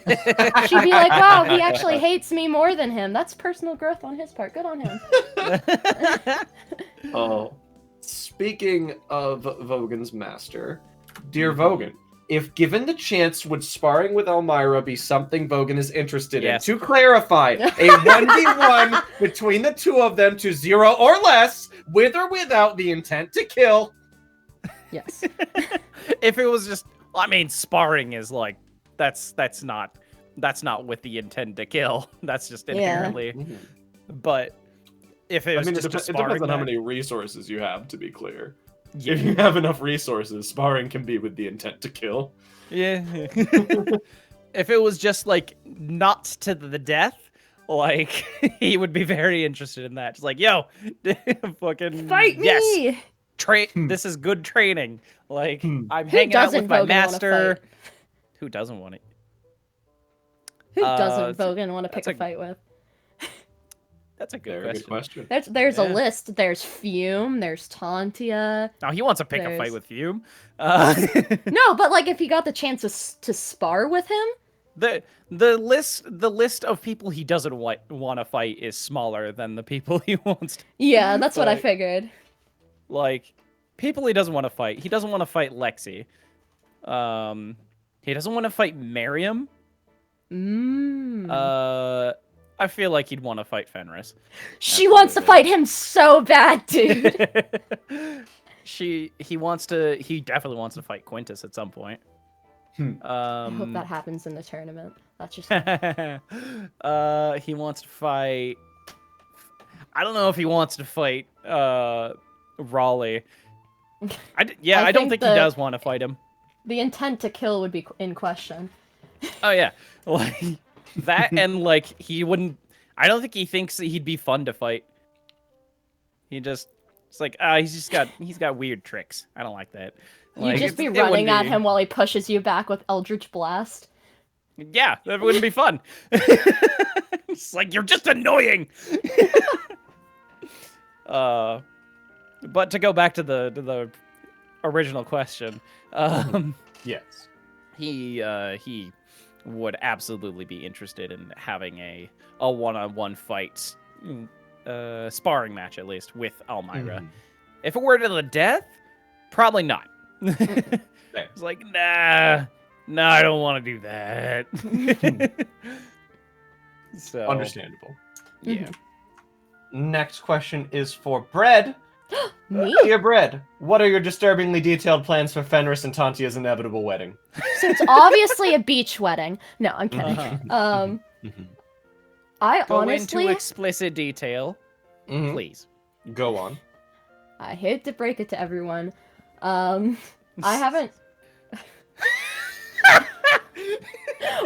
She'd be like, wow, he actually hates me more than him. That's personal growth on his part. Good on him. Oh, speaking of Vogan's master, dear Vogan, if given the chance, would sparring with Elmira be something Vogan is interested in? To clarify, a 1v1 between the two of them to 0 or less, with or without the intent to kill. Yes. If it was just, I mean, sparring is like, that's not with the intent to kill. That's just inherently. Yeah. But if it was it depends on how many resources you have, to be clear. Yeah. If you have enough resources, sparring can be with the intent to kill. Yeah. if it was just like not to the death, like he would be very interested in that. Just like, yo, fucking Fight me! yes, this is good training. Like I'm Who hanging out doesn't with my Vogan wanna master. fight? Who doesn't want it? Who doesn't it's a- Vogan want to pick that's a fight with? That's a good Very question. good question. There's a Yeah. list. There's Fume, there's Tantia. Now he wants to pick a There's- fight with you. No, but like if he got the chance to spar with him, the list of people he doesn't want to fight is smaller than the people he wants to. yeah, that's what I Like- figured. Like people he doesn't want to fight. He doesn't want to fight Lexi. He doesn't want to fight Miriam. I feel like he'd want to fight Fenris. She wants to fight him so bad, dude. He definitely wants to fight Quintus at some point. I hope that happens in the tournament. That's just he wants to fight. I don't know if he wants to fight Raleigh. I don't think he does want to fight him. the intent to kill would be in question. Oh yeah, like that, and like he wouldn't. I don't think he thinks that he'd be fun to fight. It's like he's got weird tricks. I don't like that. You'd just be running at him while he pushes you back with Eldritch Blast. Yeah, that wouldn't be fun. It's like you're just annoying. But to go back to the original question, Yes. he would absolutely be interested in having a one-on-one fight, sparring match at least with Elmira. If it were to the death, probably not. It's like nah, I don't want to do that. So Understandable. yeah. Next question is for Bread. Me? Dear Bread, what are your disturbingly detailed plans for Fenris and Tantia's inevitable wedding? So it's obviously a beach wedding. No, I'm kidding. I Go honestly, into explicit detail, please. Go on. I hate to break it to everyone. I haven't.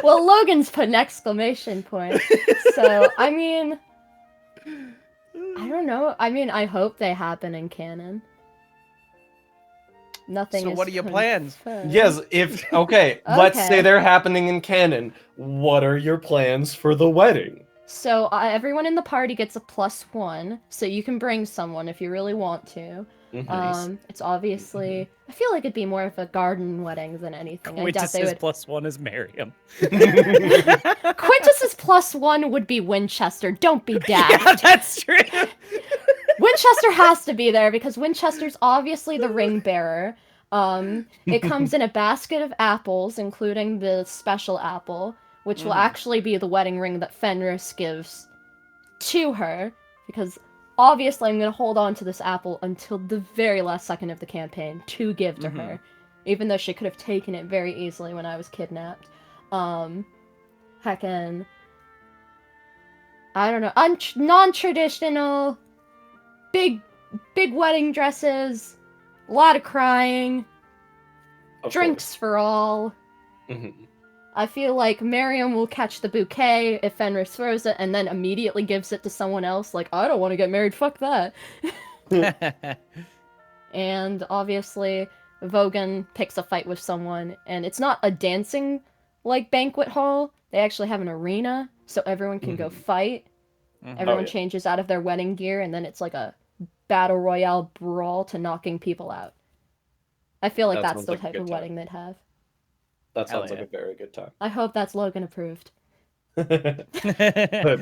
Well, Logan's put an exclamation point. So, I mean, I don't know. I mean, I hope they happen in canon. Nothing So is what are your plans? confirmed. Yes, okay, let's Okay. say they're happening in canon. What are your plans for the wedding? So, everyone in the party gets a +1, so you can bring someone if you really want to. It's obviously... I feel like it'd be more of a garden wedding than anything. I doubt they Quintus's would... +1 is Miriam. Quintus's +1 would be Winchester. Don't be daft. Yeah, that's true. Winchester has to be there because Winchester's obviously the ring bearer. It comes in a basket of apples, including the special apple, which will actually be the wedding ring that Fenris gives to her, because obviously I'm going to hold on to this apple until the very last second of the campaign to give to her, even though she could have taken it very easily when I was kidnapped. Heckin'... I don't know, non-traditional, big wedding dresses, a lot of crying, Of drinks for all. course. I feel like Miriam will catch the bouquet if Fenris throws it and then immediately gives it to someone else, like, I don't want to get married, fuck that. And obviously, Vogan picks a fight with someone, and it's not a dancing, like, banquet hall. They actually have an arena, so everyone can go fight. Everyone yeah. changes out of their wedding gear, and then it's like a battle royale brawl to knocking people out. I feel like That that's sounds the like a type good of time. wedding they'd have. That Hell sounds like yeah. a very good time. I hope that's Logan approved. But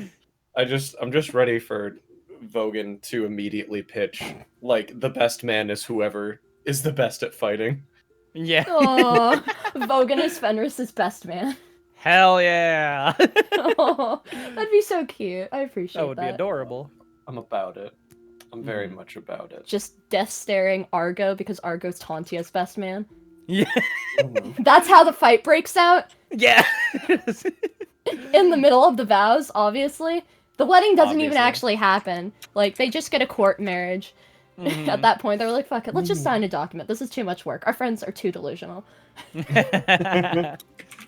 I'm just ready for Vogan to immediately pitch, like, the best man is whoever is the best at fighting. Yeah. Oh, Vogan is Fenris's best man. Hell yeah. Oh, that'd be so cute. I appreciate That would be that. adorable. I'm about it. I'm very much about it. Just death staring Argo because Argo's Tantia's best man. Yeah. That's how the fight breaks out. Yeah. In the middle of the vows, obviously. The wedding doesn't even Obviously. actually happen. Like, they just get a court marriage. At that point, they were like, fuck it, let's just sign a document. This is too much work. Our friends are too delusional.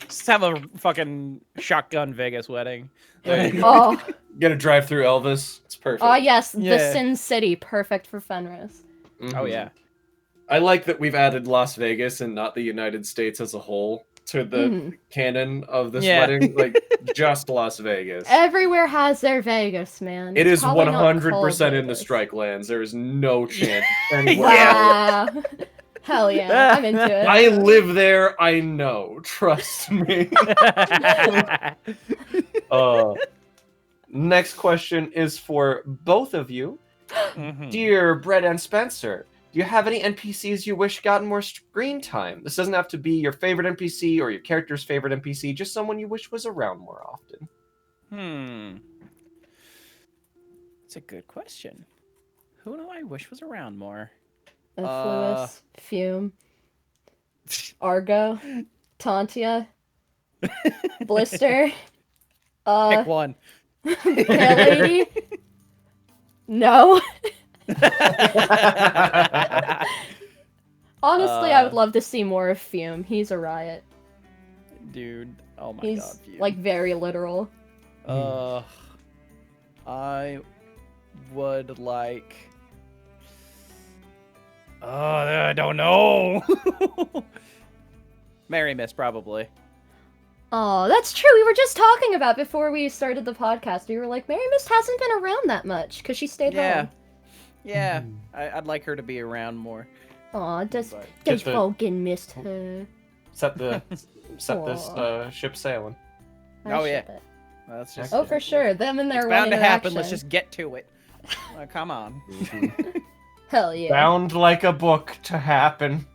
Just have a fucking shotgun Vegas wedding. There you go. Oh, Get a drive through Elvis. It's perfect. oh yes, the Yeah. Sin City, perfect for Fenris. Mhm. Oh yeah. I like that we've added Las Vegas and not the United States as a whole to the canon of this Yeah. wedding. Like, just Las Vegas. Everywhere has their Vegas, man. It It's is probably not 100% called in the Vegas. strike lands. There is no chance anywhere Yeah. else. Wow. Hell yeah, I'm into it. I live there, I know. Trust me. Next question is for both of you. Mhm. Dear Brett and Spencer, do you have any NPCs you wish gotten more screen time? This doesn't have to be your favorite NPC or your character's favorite NPC, just someone you wish was around more often. It's a good question. Who do I wish was around more? Effluus, Fume, Argo, Tantia, Blister, Pick one. Pale Lady. No. Honestly, I would love to see more of Fume. He's a riot. Dude, oh my He's god. Fume. like very literal. I would like. I don't know. Mary Miss, probably. Oh, that's true. We were just talking about before we started the podcast. We were like, Mary Mist hasn't been around that much because she stayed home. Yeah. I'd like her to be around more. Aw, does Get the- Vulcan missed her? Set this ship sailing. I Yeah. ship it. That's just. Oh, for sure. Them and their It's bound one to happen. interaction. Let's just get to it. Come on. Hell yeah. Bound like a book to happen.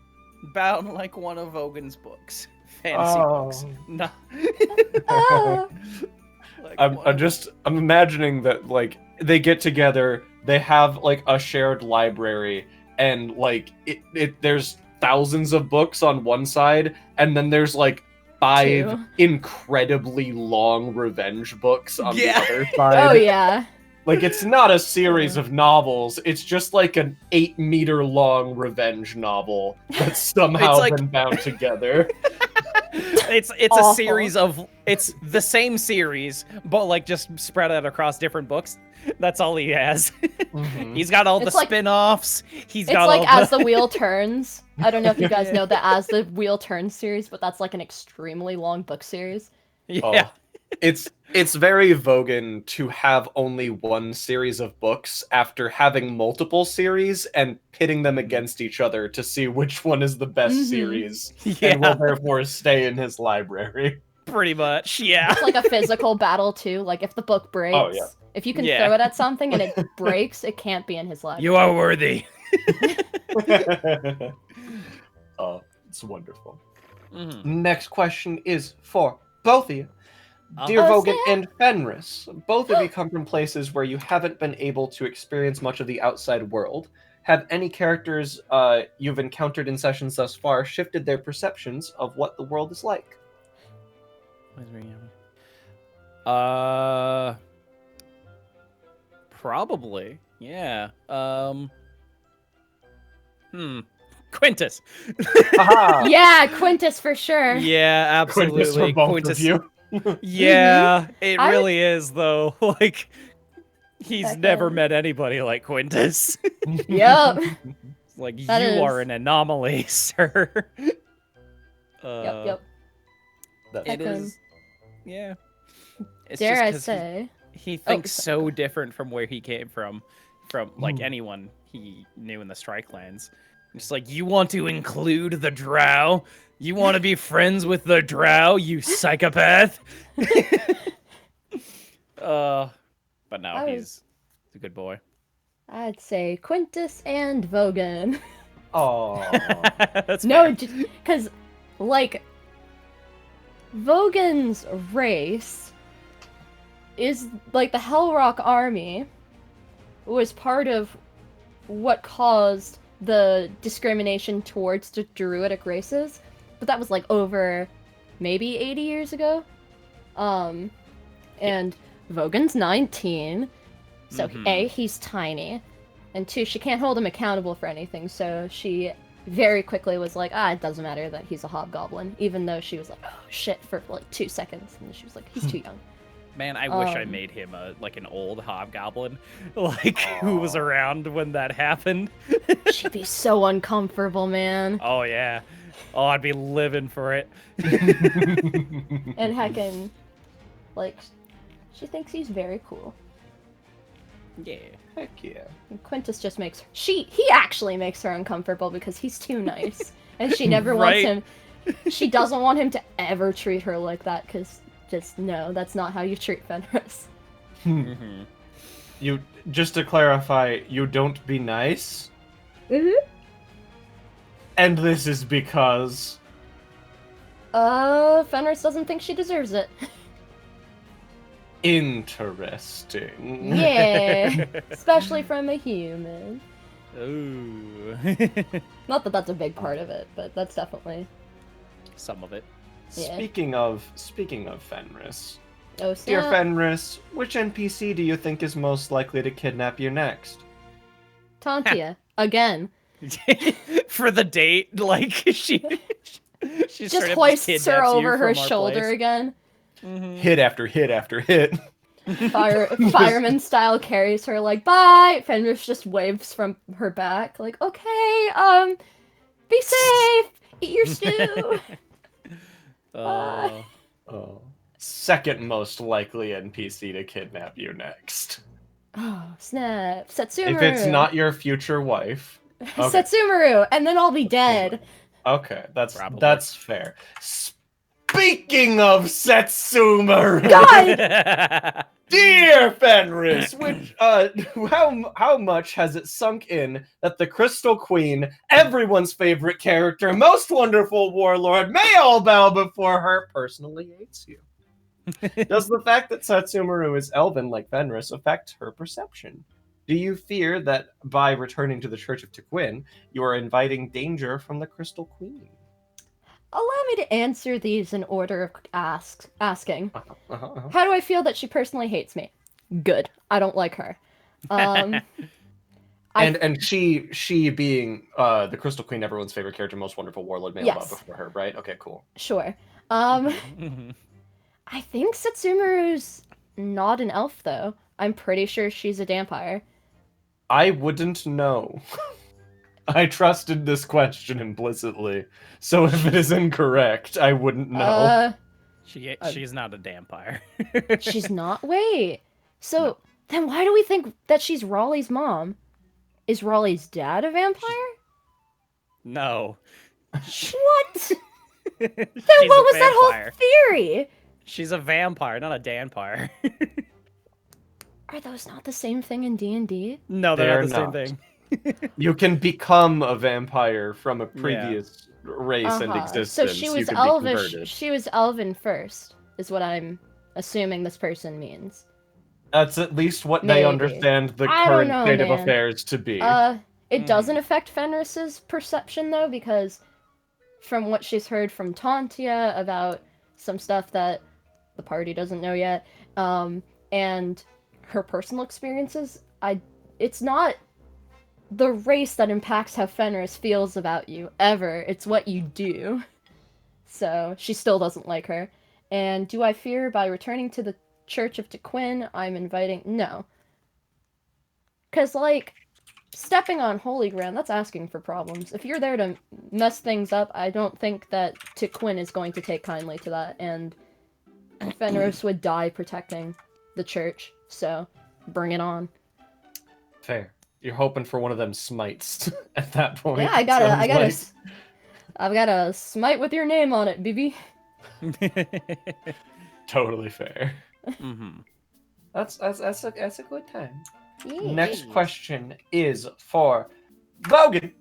Bound like one of Vogan's books. Fantasy books. No. Ah. Like I'm one of- I'm imagining that like they get together, they have like a shared library, and like there's thousands of books on one side, and then there's like 5 Two. incredibly long revenge books on the Yeah. other side. Oh yeah. Like it's not a series of novels, it's just like an 8-meter long revenge novel that's somehow It's like- been bound together. It's Awful. a series of it's the same series, but like just spread out across different books. That's all he has. Mhm. He's got all the It's like- spin-offs. He's It's got like all As the Wheel Turns. I don't know if you guys know the As the Wheel Turns series, but that's like an extremely long book series. Yeah. Oh, it's very Vogan to have only one series of books after having multiple series and pitting them against each other to see which one is the best Mhm. series Yeah, and will therefore stay in his library. pretty much. Yeah. It's like a physical battle too. Like if the book breaks, Oh, yeah. if you can Yeah. throw it at something and it breaks, it can't be in his library. You are worthy. Oh, it's wonderful. Mhm. Next question is for both of you. Dear Oh, Vogan Sam. and Fenris, both of you come from places where you haven't been able to experience much of the outside world. Have any characters you've encountered in sessions thus far shifted their perceptions of what the world is like? Probably. Yeah. Quintus. Aha! Yeah, Quintus for sure. Yeah, Quintus absolutely. for both Quintus. of you. Yeah, it I- really is though. Like he's Heck never yeah. met anybody like Quintus. Yep. Like That you is- are an anomaly, sir. Yep. That's It Heck is. Yeah. It's Dare just I 'cause say? he thinks sorry, go so ahead. different from where he came from like Mm. anyone he knew in the Strike Lands. Just like, you want to include the Drow? You want to be friends with the Drow, you psychopath? But no, I was- he's a good boy. I'd say Quintus and Vogan. Oh. That's No, fair. because, like, Vogan's race is, like, the Hellrock army was part of what caused the discrimination towards the Druidic races, but that was, like, over maybe 80 years ago. And Vogan's 19, so Mhm. A, he's tiny, and 2, she can't hold him accountable for anything, so she very quickly was like, it doesn't matter that he's a hobgoblin, even though she was like, oh shit, for like 2 seconds, and then she was like, he's too young. Man, I wish I made him like an old hobgoblin, like who was around when that happened. She'd be so uncomfortable, man. Oh yeah, oh I'd be living for it. And heckin', like, she thinks he's very cool. Yeah. Heck yeah. And Quintus just makes he actually makes her uncomfortable because he's too nice, and she never wants him. She doesn't want him to ever treat her like that because. Just no, that's not how you treat Fenris. You just to clarify, you don't be nice. And this is because Fenris doesn't think she deserves it. interesting. Yeah, especially from a human. Ooh. Not that that's a big part of it, but that's definitely Some of it. Yeah. Speaking of Fenris. oh Dear snap. Fenris, which NPC do you think is most likely to kidnap you next? Tantia again. For the date, like she Just hoists her over her shoulder place. again. Hit after hit after hit. Fireman style carries her like bye. Fenris just waves from her back like okay, be safe. Eat your stew. Oh. Oh. Second most likely NPC to kidnap you next. Oh snap! Setsumaru. If it's not your future wife. Okay. Setsumaru, and then I'll be dead. Okay, that's Probably. fair. Speaking of Setsumaru, God! dear Fenris, which how much has it sunk in that the Crystal Queen, everyone's favorite character, most wonderful warlord, may all bow before her, personally hates you? Does the fact that Setsumaru is elven like Fenris affect her perception? Do you fear that by returning to the Church of Tequin, you are inviting danger from the Crystal Queen? Allow me to answer these in order of asking. Uh-huh. How do I feel that she personally hates me? Good. I don't like her. And she being the Crystal Queen, everyone's favorite character, most wonderful warlord, may all bow before her, right? Okay, cool. Sure. I think Setsumaru's not an elf, though. I'm pretty sure she's a vampire. I wouldn't know. I trusted this question implicitly, so if it is incorrect, I wouldn't know. She's not a vampire. She's not? Wait. So, then why do we think that she's Raleigh's mom? Is Raleigh's dad a vampire? No. What? Then what was that whole theory? She's a vampire, not a danpire. Are those not the same thing in D&D? No, they're not the not. same thing. You can become a vampire from a previous race and existence. So she You was can be elvish. converted. She was elven first, is what I'm assuming this person means. That's at least what Maybe. they understand the I don't current know, state of man. affairs to be. It doesn't affect Fenris's perception though, because from what she's heard from Tantia about some stuff that the party doesn't know yet, and her personal experiences, it's not the race that impacts how Fenris feels about you, ever. It's what you do. So, she still doesn't like her. And do I fear by returning to the Church of Tequin, I'm inviting... No. Because, like, stepping on holy ground, that's asking for problems. If you're there to mess things up, I don't think that Tequin is going to take kindly to that, and Fenris would die protecting the church, so bring it on. Fair. You're hoping for one of them smites at that point. Yeah, I've got a smite with your name on it, BB. Totally fair. That's a good time. Next question is for Vogan.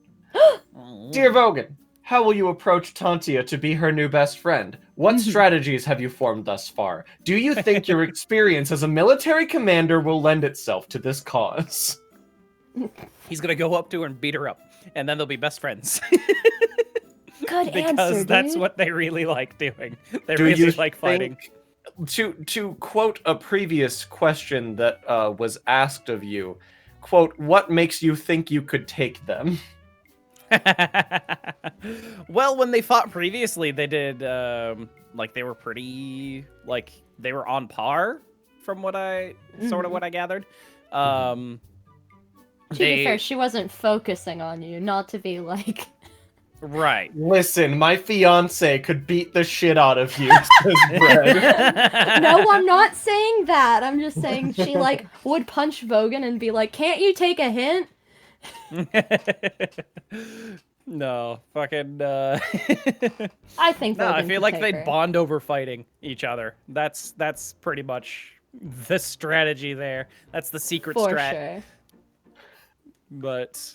Dear Vogan, how will you approach Tantia to be her new best friend? What strategies have you formed thus far? Do you think your experience as a military commander will lend itself to this cause? He's gonna go up to her and beat her up, and then they'll be best friends. Good because answer, that's dude. what they really like doing. They Do really you like fighting. To quote a previous question that was asked of you, quote, what makes you think you could take them? Well, when they fought previously, they did like they were pretty like they were on par from what I sort of what I gathered. To be fair, she wasn't focusing on you, not to be like... Right. Listen, my fiance could beat the shit out of you, says Brad. No, I'm not saying that. I'm just saying she, like, would punch Vogan and be like, can't you take a hint? No, fucking. I think no, Vogan I feel could like take they'd her. bond over fighting each other. That's pretty much the strategy there. That's the secret For strat. sure. But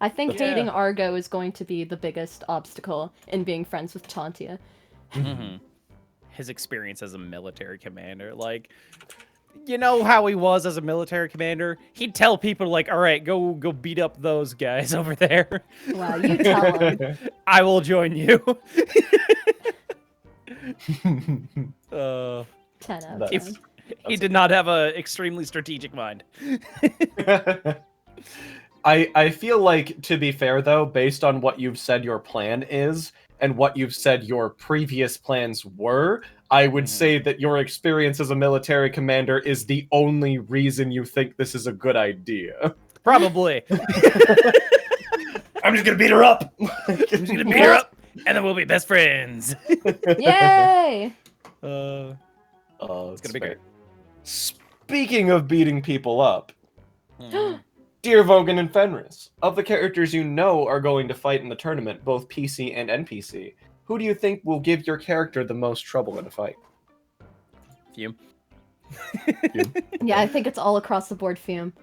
I think Yeah. dating Argo is going to be the biggest obstacle in being friends with Tantia. his experience as a military commander, like, you know how he was as a military commander? He'd tell people like, "All right, go beat up those guys over there." Wow, you tell him. I will join you. 10 out of 10. He did not have a extremely strategic mind. I feel like, to be fair though, based on what you've said your plan is, and what you've said your previous plans were, I would say that your experience as a military commander is the only reason you think this is a good idea. Probably. I'm just gonna beat her up! I'm just gonna beat her up, and then we'll be best friends. Yay! Oh, It's gonna be great. Speaking of beating people up, dear Vogan and Fenris, of the characters you know are going to fight in the tournament, both PC and NPC, who do you think will give your character the most trouble in a fight? Fume. Yeah, I think it's all across the board, Fume.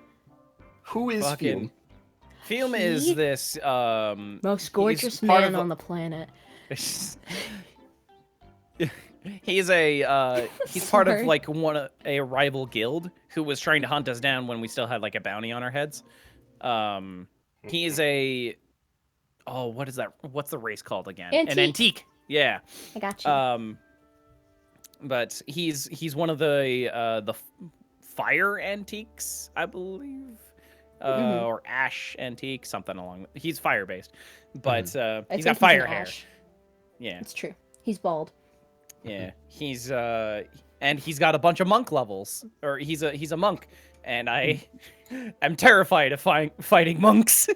Who is Fume? Fume is this Most gorgeous part man of on the planet. He's a he's part of Sorry. like a rival guild who was trying to hunt us down when we still had like a bounty on our heads. He is a what is that? What's the race called again? An Antique. antique. Yeah. I got you. But he's one of the fire antiques, I believe. Or ash antique, something along. He's fire based, but I he's think got an fire hair. ash. Yeah. It's true. He's bald. Yeah, he's and he's got a bunch of monk levels, or he's a monk, and I am terrified of fighting monks.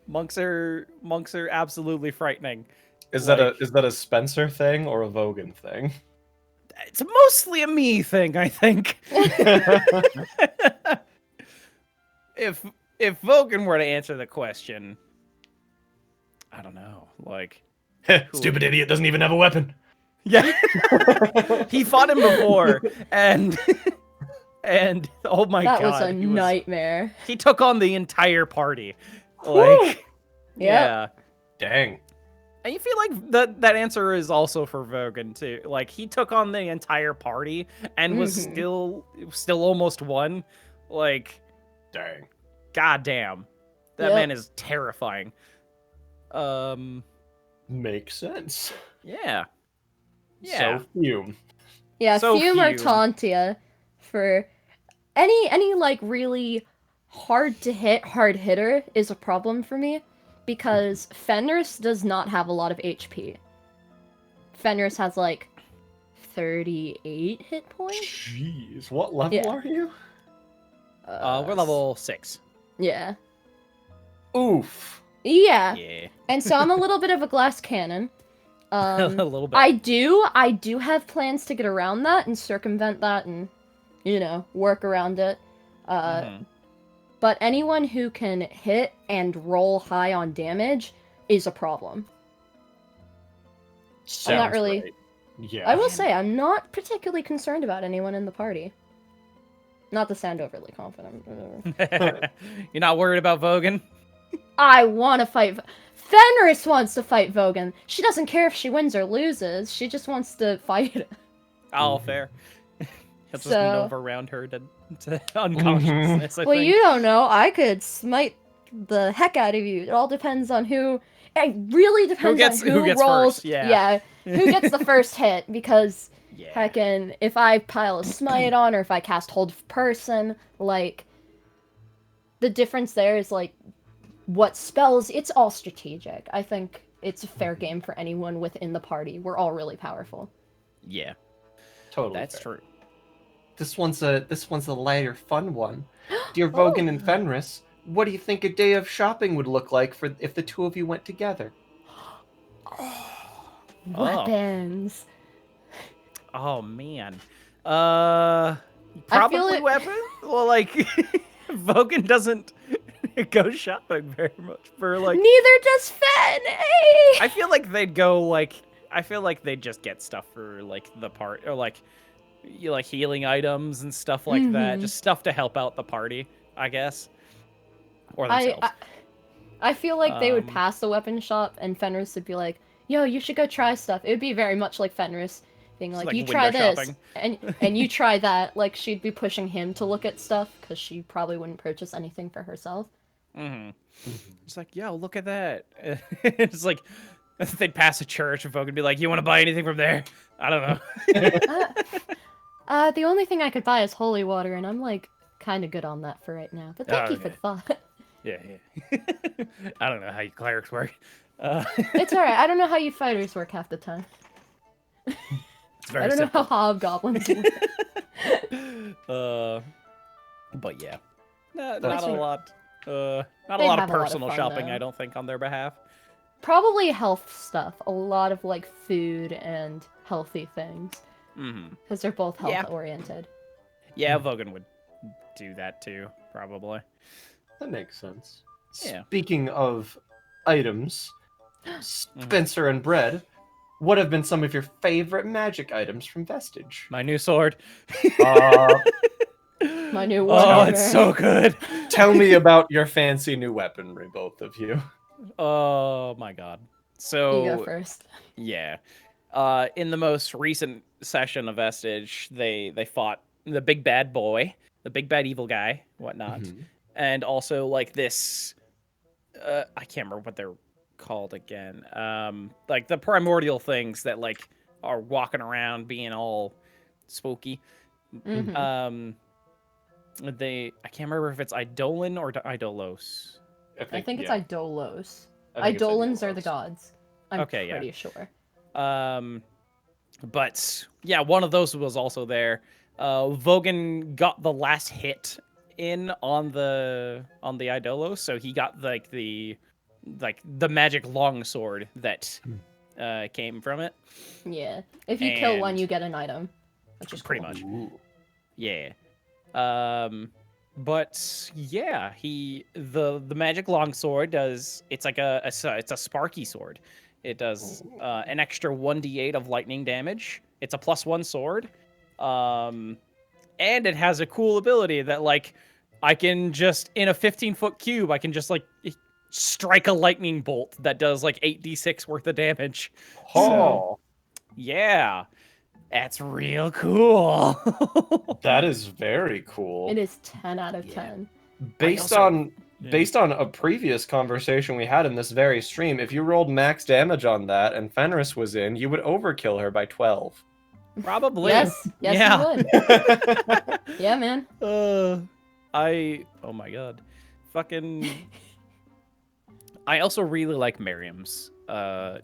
Monks are absolutely frightening. Is that a Spencer thing or a Vogan thing? It's mostly a me thing, I think. If Vogan were to answer the question, I don't know, like. Stupid idiot doesn't even have a weapon. Yeah. He fought him before, and oh my god. That was a nightmare. He took on the entire party. Like, yeah. Dang. And you feel like that answer is also for Vogan too. Like, he took on the entire party and was still almost won. Like, Dang. goddamn. That man is terrifying. Makes sense. Yeah. Yeah. So Fume. Yeah, So Fume or Fume. Tantia for any like really hard to hit hard hitter is a problem for me because Fenris does not have a lot of HP. Fenris has like 38 hit points. Jeez, what level are you? We're level 6. Yeah. Oof. Yeah. Yeah. And so I'm a little bit of a glass cannon. A little bit. I do have plans to get around that and circumvent that and, you know, work around it. But anyone who can hit and roll high on damage is a problem. I'm not really... Right. Yeah. I will say, I'm not particularly concerned about anyone in the party. Not to sound overly confident. You're not worried about Vogan? I want to fight... Fenris wants to fight Vogan. She doesn't care if she wins or loses. She just wants to fight it. Oh, fair. He'll just So- nova around her to unconsciousness, I Well, think. you don't know. I could smite the heck out of you. It all depends on who... It really depends on who gets rolls... first, yeah. Who gets the first hit, because... Yeah. Heckin', if I pile a smite on, or if I cast hold of person, like... The difference there is, like... what spells, it's all strategic. I think it's a fair game for anyone within the party. We're all really powerful. Yeah, Totally. that's fair. true. This one's a lighter, fun one. Dear Vogan and Fenris, what do you think a day of shopping would look like for if the two of you went together? Weapons. Oh man. I feel Probably it- weapon. Well, like Vogan doesn't go shopping very much for like. Neither does Fen. Hey! I feel like they'd go like. I feel like they'd just get stuff for like the part or like, like healing items and stuff like that. Just stuff to help out the party, I guess. Or themselves. I feel like they would pass the weapon shop and Fenris would be like, yo, you should go try stuff. It would be very much like Fenris being like, like you try window this shopping. and you try that. Like she'd be pushing him to look at stuff because she probably wouldn't purchase anything for herself. It's like, yo, look at that. It's like they'd pass a church and folk would be like, you want to buy anything from there? I don't know. The only thing I could buy is holy water, and I'm like kind of good on that for right now. But thank you for the thought. Yeah. I don't know how you clerics work. It's alright. I don't know how you fighters work half the time. It's very I don't simple. know how hobgoblins work. But yeah, not That's a fair. lot. Not a They lot have of a lot of personal fun, shopping. though. I don't think on their behalf. Probably health stuff. A lot of like food and healthy things. Because they're both health oriented. Yeah, Vogan would do that too, probably. That makes sense. Yeah. Speaking of items, Spencer and Bread, what have been some of your favorite magic items from Vestige? My new sword. My new Oh, one. it's so good. Tell me about your fancy new weaponry, both of you. Oh my god. So You go first. yeah. In the most recent session of Vestige, they fought the big bad boy, the big bad evil guy, whatnot, and also like this. I can't remember what they're called again. Like the primordial things that like are walking around being all spooky. I can't remember if it's Eidolon or Eidolos. I think it's yeah. Eidolos. I think it's Eidolons are the Eidolos. gods. I'm Okay, yeah. pretty sure. But yeah, one of those was also there. Vogan got the last hit in on the Eidolos, so he got like the magic longsword that came from it. Yeah. If you kill one, And- you get an item. Which is Pretty cool. much. Ooh. Yeah. But yeah, the magic longsword does. It's like it's a sparky sword. It does an extra 1d8 of lightning damage. It's a +1 sword, and it has a cool ability that like I can just in a 15-foot cube I can just like strike a lightning bolt that does like 8d6 worth of damage. Oh, Yeah, that's real cool. that is very cool. It is 10 out of 10. Based also- on based on a previous conversation we had in this very stream, if you rolled max damage on that and Fenris was in, you would overkill her by 12. Probably. Yes, Yeah. you would. Yeah, man. Oh my god. Fucking I also really like Miriam's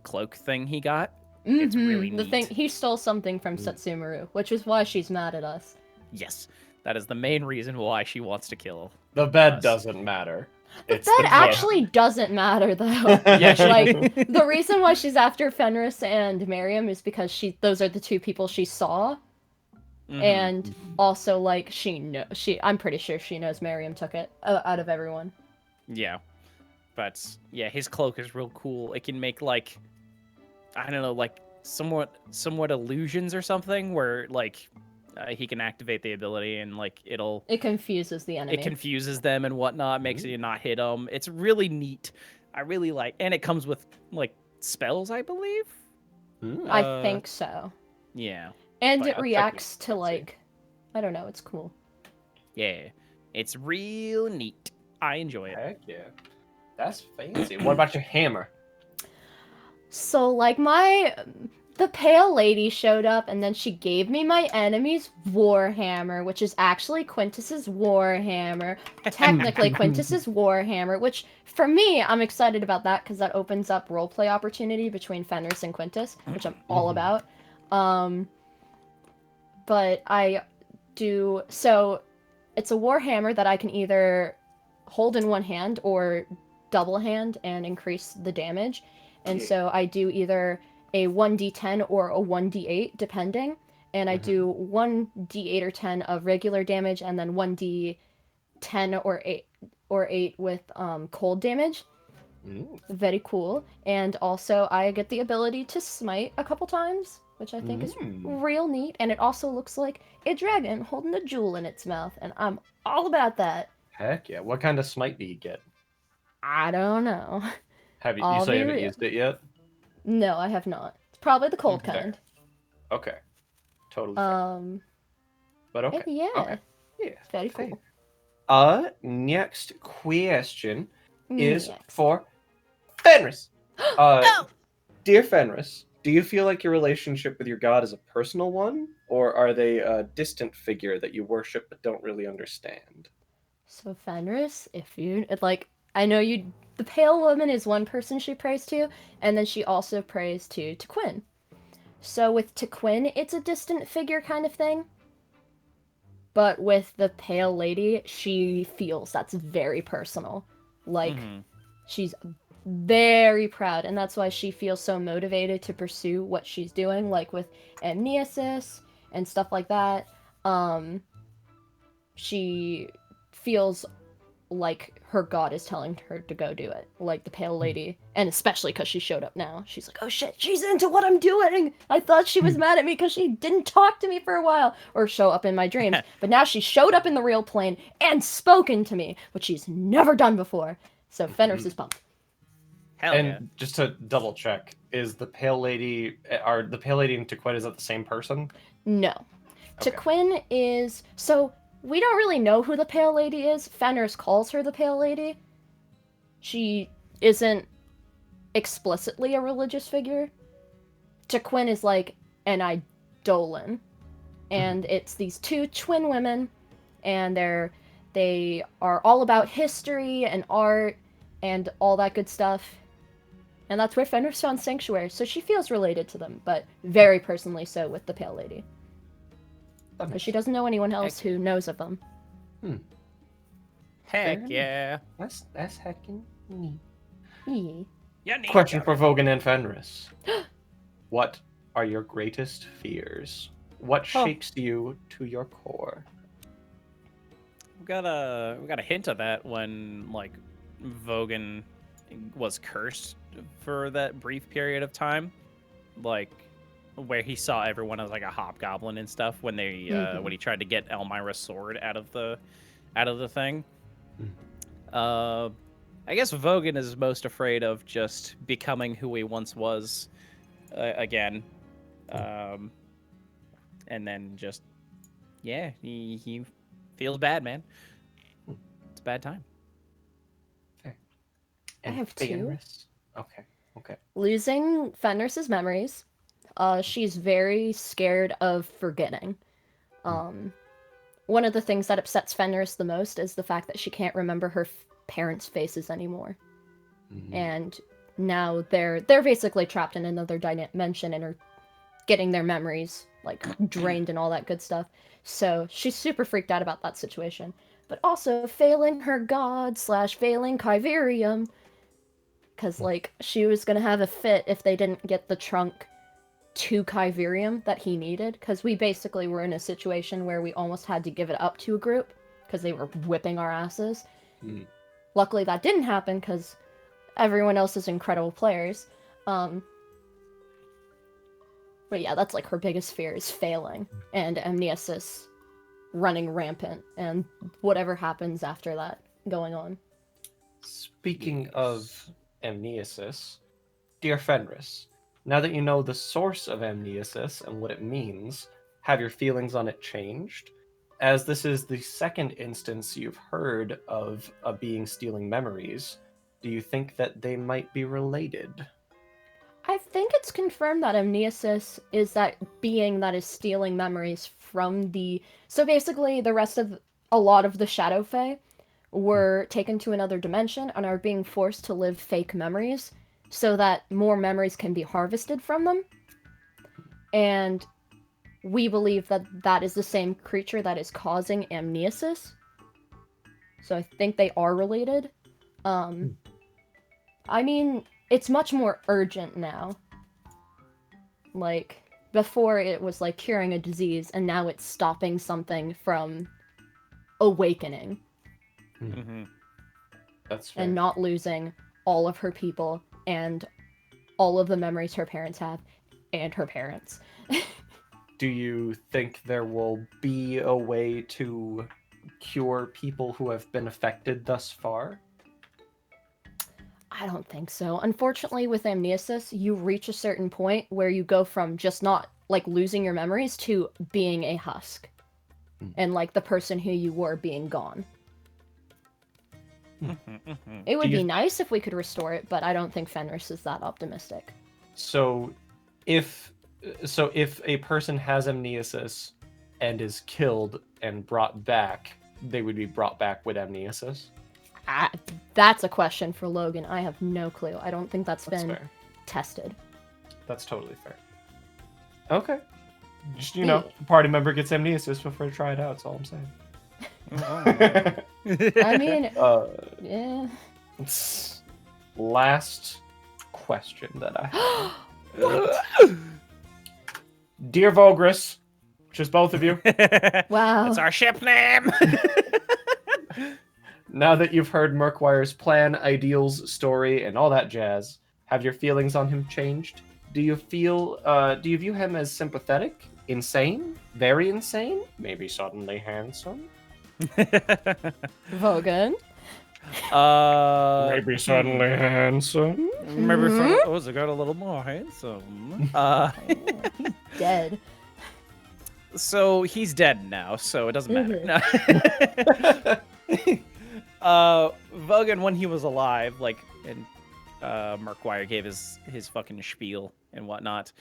cloak thing he got. It's really The neat. thing he stole something from Setsumuru, which is why she's mad at us. Yes. That is the main reason why she wants to kill. The bed Us. doesn't matter. It's That the book. actually doesn't matter though. Yeah, she- Like the reason why she's after Fenris and Miriam is because those are the two people she saw. Mhm. And also like I'm pretty sure she knows Miriam took it out of everyone. Yeah. But yeah, his cloak is real cool. It can make like I don't know, like somewhat illusions or something where like he can activate the ability and like It confuses the enemy. it confuses them and whatnot, makes you not hit them. It's really neat. I really like, and it comes with like spells, I believe. I think so. Yeah, And but it I'll check reacts it. to like I don't know, it's cool. yeah, it's real neat. I enjoy it. Heck yeah. That's fancy. What about your hammer? So like the Pale Lady showed up, and then she gave me my enemy's Warhammer, which is actually Quintus's Warhammer. Technically Quintus's Warhammer, which, for me, I'm excited about that, because that opens up roleplay opportunity between Fenris and Quintus, which I'm all about. But I do... So, it's a Warhammer that I can either hold in one hand, or double hand and increase the damage. And so I do either a 1d10 or a 1d8, depending. And I do 1d8 or 10 of regular damage, and then 1d10 or 8 with cold damage. Very cool. And also I get the ability to smite a couple times, which I think is real neat. And it also looks like a dragon holding a jewel in its mouth, and I'm all about that. Heck yeah. What kind of smite do you get? I don't know. You say you haven't used it yet? No, I have not. It's probably the cold kind. Okay. Totally fair. But okay. Yeah. Okay. Yeah. Very cool. Next question is for Fenris. Dear Fenris, do you feel like your relationship with your god is a personal one, or are they a distant figure that you worship but don't really understand? So Fenris, if you I know you. The Pale Woman is one person she prays to, and then she also prays to Quinn. So with Quinn, it's a distant figure kind of thing. But with the Pale Lady, she feels that's very personal. She's very proud, and that's why she feels so motivated to pursue what she's doing, like with amnesis and stuff like that. She feels like her god is telling her to go do it, like the Pale Lady, and especially because she showed up now. She's like, oh shit, she's into what I'm doing! I thought she was mad at me because she didn't talk to me for a while, or show up in my dreams, but now she showed up in the real plane and spoken to me, which she's never done before. So Fenris is pumped. Hell yeah. Just to double check, is the Pale Lady, are the Pale Lady and Tequin, is that the same person? No. Okay. Tequin is, so we don't really know who the Pale Lady is. Fenris calls her the Pale Lady. She isn't explicitly a religious figure. Tequin is like an eidolon. And it's these two twin women, and they are all about history and art and all that good stuff. And that's where Fenris found sanctuary, so she feels related to them, but very personally so with the Pale Lady. But she doesn't know anyone else who knows of them. Heck yeah. That's heckin' neat. Yeah. Question for Vogan and Fenris. What are your greatest fears? What shakes you to your core? We got a hint of that when Vogan was cursed for that brief period of time, where he saw everyone as like a hobgoblin and stuff when they when he tried to get Elmira's sword out of the thing. I guess Vogan is most afraid of just becoming who he once was again, and then just he feels bad, man. It's a bad time. I have two. Okay. Losing Fenris's memories. She's very scared of forgetting. One of the things that upsets Fenris the most is the fact that she can't remember her parents' faces anymore. And now they're basically trapped in another dimension and are getting their memories drained and all that good stuff. So she's super freaked out about that situation. But also failing her god / failing Kyverium. Because, she was going to have a fit if they didn't get the trunk to Kyverium that he needed. Because we basically were in a situation where we almost had to give it up to a group. Because they were whipping our asses. Luckily that didn't happen, because everyone else is incredible players. But yeah, that's her biggest fear is failing. And amnesis running rampant. And whatever happens after that going on. Speaking of amnesis, dear Fenris, now that you know the source of amnesis and what it means, have your feelings on it changed? As this is the second instance you've heard of a being stealing memories, do you think that they might be related? I think it's confirmed that amnesis is that being that is stealing memories from the... So basically, a lot of the Shadow Fae were taken to another dimension and are being forced to live fake memories so that more memories can be harvested from them. And we believe that that is the same creature that is causing amnesis. So I think they are related. I mean, it's much more urgent now. Like, before it was like curing a disease, and now it's stopping something from awakening. Mm-hmm. That's fair. And not losing all of her people and all of the memories her parents have and her parents. Do you think there will be a way to cure people who have been affected thus far? I don't think so. Unfortunately, with amnesis, you reach a certain point where you go from just not, like, losing your memories to being a husk. And, like, the person who you were being gone. It would be nice if we could restore it, but I don't think Fenrir is that optimistic. So if a person has amnesis and is killed and brought back, they would be brought back with amnesis? That's a question for Logan. I have no clue. I don't think that's been fair. tested. That's totally fair. Okay. Just, you know, a party member gets amnesis before to try it out, that's all I'm saying. I mean, yeah. Last question that I have. Dear Vogris, just both of you. Wow. That's our ship name! Now that you've heard Murkwire's plan, ideals, story, and all that jazz, have your feelings on him changed? Do you view him as sympathetic, insane, very insane, maybe suddenly handsome? Vogan? Maybe suddenly handsome? Maybe it got a little more handsome. Dead. So he's dead now, so it doesn't matter. No. Vogan, when he was alive, like, and Murkwire gave his fucking spiel and whatnot.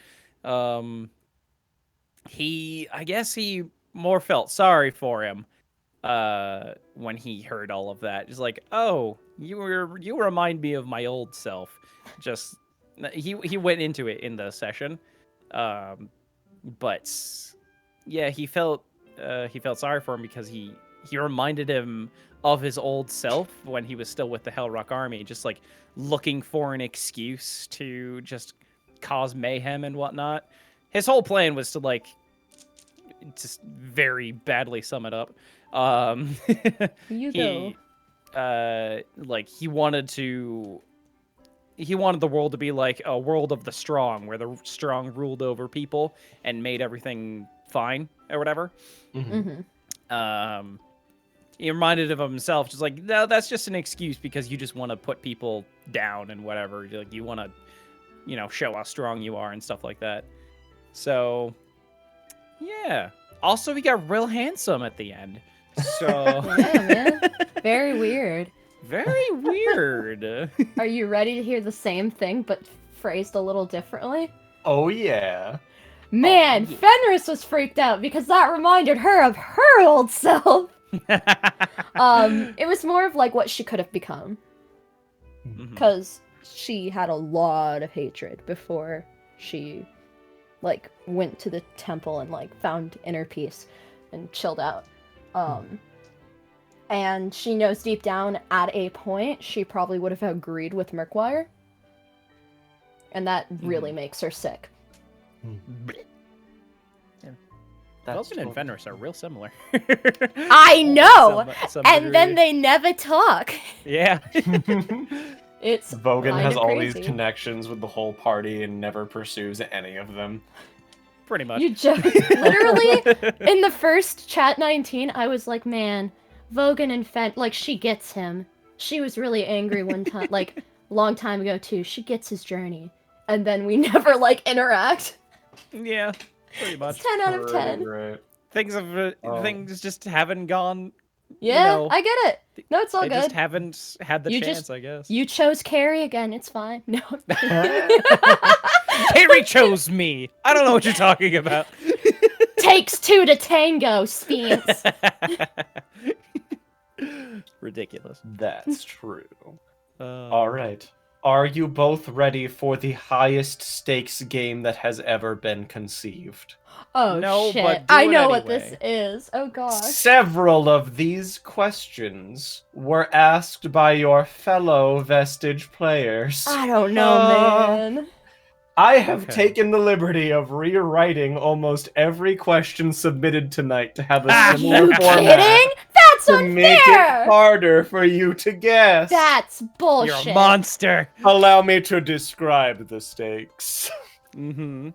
I guess he more felt sorry for him when he heard all of that. He's like, oh, you remind me of my old self. Just he went into it in the session, but yeah, he felt sorry for him because he reminded him of his old self when he was still with the Hellrock Army, just like looking for an excuse to just cause mayhem and whatnot. His whole plan was to, like, just very badly sum it up. He wanted the world to be like a world of the strong, where the strong ruled over people and made everything fine or whatever. He reminded of himself, just like, no, that's just an excuse because you just want to put people down and whatever. Like, you want to, you know, show how strong you are and stuff like that. So, yeah. Also, he got real handsome at the end. So, yeah, man. Very weird. Very weird. Are you ready to hear the same thing but phrased a little differently? Oh yeah. Man, Fenris was freaked out because that reminded her of her old self. It was more of like what she could have become. Because she had a lot of hatred before she, like, went to the temple and, like, found inner peace and chilled out. And she knows deep down at a point she probably would have agreed with Murkwire. And that really makes her sick. Vulcan and Fenris are real similar. I know! Some And degree. then they never talk. Yeah. It's Vogan has all crazy. these connections with the whole party and never pursues any of them. Pretty much. You just literally in the first Chat19, I was like, man, Vogan and like, she gets him. She was really angry one time, like, long time ago too. She gets his journey, and then we never, like, interact. Yeah, pretty much. It's 10 out of 10. Right. Things just haven't gone Yeah, I get it. No, it's all they good. just haven't had the You chance, just- I guess. You chose Carrie again. It's fine. No. Carrie chose me. I don't know what you're talking about. Takes two to tango, Spence. Ridiculous. That's true. Uh, All right. Are you both ready for the highest stakes game that has ever been conceived? Oh No, shit! but do I it know what this anyway. is. Oh gosh. Several of these questions were asked by your fellow Vestige players. I don't know, man. I have Okay. taken the liberty of rewriting almost every question submitted tonight to have a Ah, similar You format kidding? That's to make it unfair. harder for you to guess. That's You're bullshit. a monster. Allow me to describe the stakes. Mm-hmm.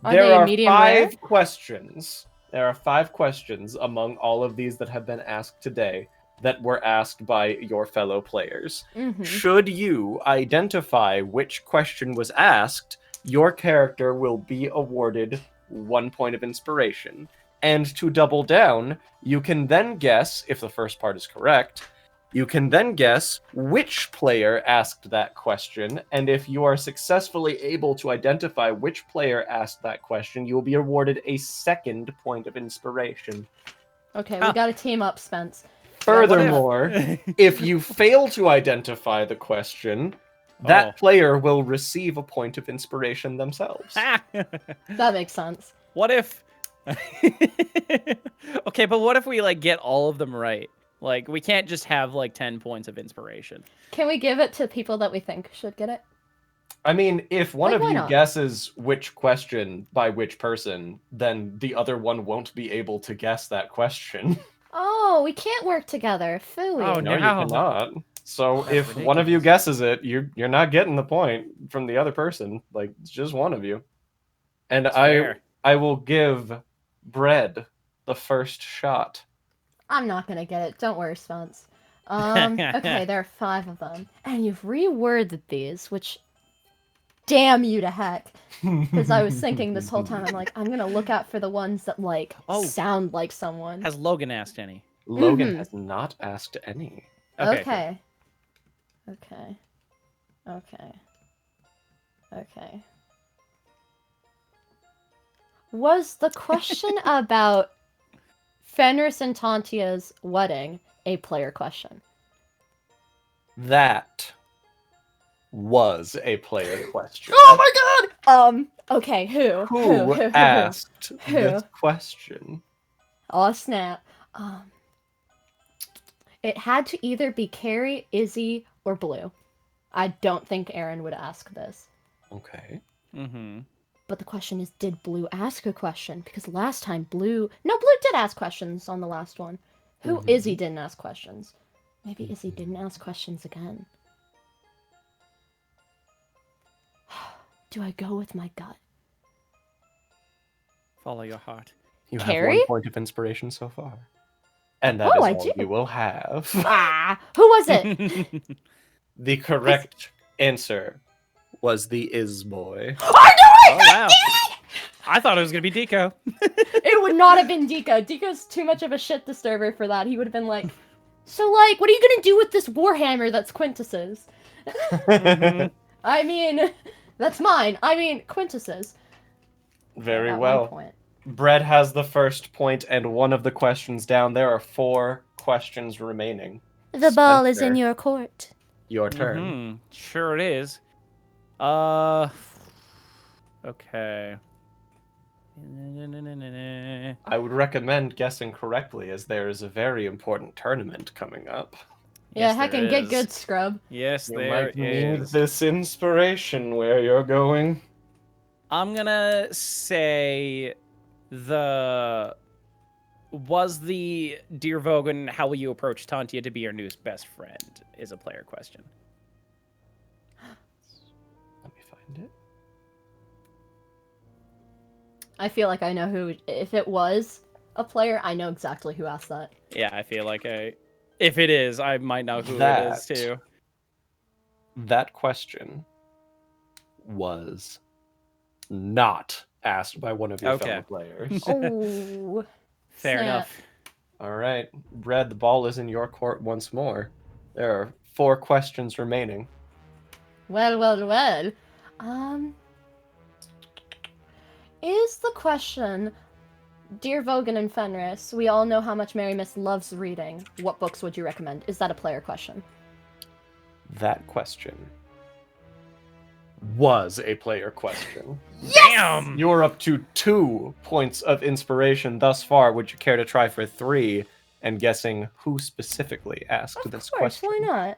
Are There they are medium 5 rare? questions. There are 5 questions among all of these that have been asked today that were asked by your fellow players. Mhm. Should you identify which question was asked, your character will be awarded 1 point of inspiration. And to double down, you can then guess, if the first part is correct, you can then guess which player asked that question, and if you are successfully able to identify which player asked that question, you will be awarded a 2nd point of inspiration. Okay, we gotta team up, Spence. Furthermore, if you fail to identify the question, that player will receive a point of inspiration themselves. That makes sense. What if... Okay, but what if we, like, get all of them right? Like, we can't just have, like, 10 points of inspiration. Can we give it to people that we think should get it? I mean, if one Like, of why you not? guesses which question by which person, then the other one won't be able to guess that question. Oh, we can't work together. Phooey. Oh, No, you no. cannot. So That's if one of you ridiculous. guesses it, you're not getting the point from the other person. Like, it's just one of you. And That's fair. I will give Bread the first shot. I'm not gonna get it. Don't worry, Spence. Okay, there are 5 of them. And you've reworded these, which... Damn you to heck. Because I was thinking this whole time, I'm like, I'm gonna look out for the ones that, like, Oh. sound like someone. Has Logan asked any? Logan Mhm. has not asked any. Okay. Was the question about Fenris and Tantia's wedding a player question? That was a player question. Oh my god! Okay, who? Who asked Who? this question? Oh snap. It had to either be Carrie, Izzy, or Blue. I don't think Aaron would ask this. Okay. Mm-hmm. But the question is, did Blue ask a question? Because last time Blue did ask questions on the last one. Who Mhm. Izzy didn't ask questions. Maybe Izzy didn't ask questions again. Do I go with my gut? Follow your heart. You have Carrie? 1 point of inspiration so far. And that is Oh, I all do. you will have. Ah, who was it? The correct answer was the Isboy. I knew Oh, it! wow. I thought it was going to be Deco. It would not have been Deco. Deco's too much of a shit disturber for that. He would have been like, so, like, what are you gonna do with this Warhammer that's Quintus's? Mhm. I mean, that's mine. I mean, Quintus's. Very At one well. point. Brett has the first point and one of the questions down. There are 4 questions remaining. The ball is Spencer, in your court. Your turn. Mhm. Sure it is. Okay. I would recommend guessing correctly as there is a very important tournament coming up. Yeah, Yes, heck there and get is. good, scrub. Yes, You there might need is. this inspiration where you're going. I'm gonna say was the Dear Vogan, how will you approach Tantia to be your newest best friend is a player question. Let me find it. I feel like I know who. If it was a player, I know exactly who asked that. Yeah, I feel like if it is, I might know who it is too. That question was not asked by one of your Okay. fellow players. Oh, Fair snap. enough. All right, Brad, the ball is in your court once more. There are 4 questions remaining. Well. Is the question, dear Vogan and Fenris, we all know how much Mary Miss loves reading. What books would you recommend? Is that a player question? That question was a player question. Damn! You're up to 2 points of inspiration thus far. Would you care to try for 3 and guessing who specifically asked this question? Why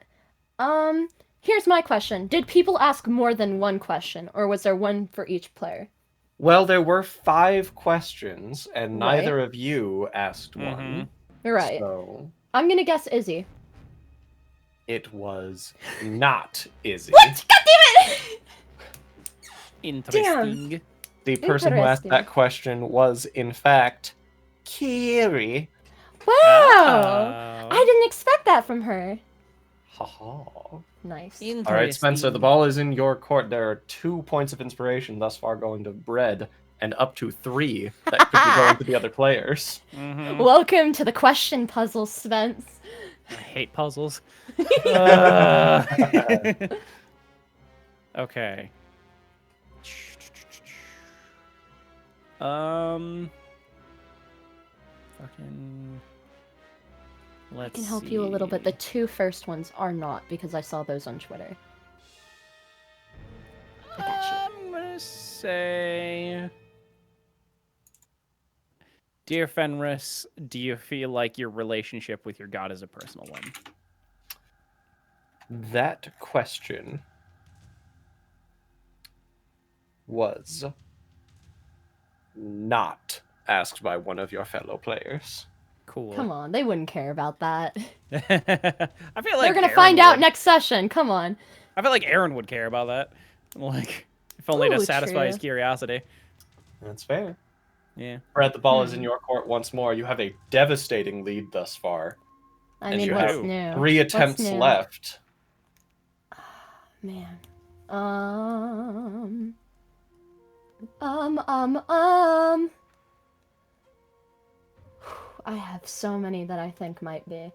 not? Here's my question. Did people ask more than one question, or was there one for each player? Well, there were 5 questions, and Right. neither of you asked one. Right. So I'm gonna guess Izzy. it was not Izzy. What? God damn it! Interesting. The person who asked that question was, in fact, Kiri. Wow! Oh. I didn't expect that from her. Haha. Nice. All right, Spencer, the ball is in your court. There are 2 points of inspiration thus far going to Bread, and up to 3 that could be going to the other players. Welcome to the question puzzle, Spence. I hate puzzles. Okay. Fucking. Let's I can help you a little bit. The 2 first ones are not, because I saw those on Twitter. I got you. I'm gonna say, dear Fenris, do you feel like your relationship with your god is a personal one? That question was not asked by one of your fellow players. Cool. Come on, they wouldn't care about that. I feel like They're gonna Aaron find out would. next session. Come on. I feel like Aaron would care about that. Like, if only to Ooh, satisfy his true. curiosity. That's fair. Yeah. Brett, the ball is in your court once more. You have a devastating lead thus far. I And mean, you what's have new? 3 What's attempts new? left. Man. I have so many that I think might be.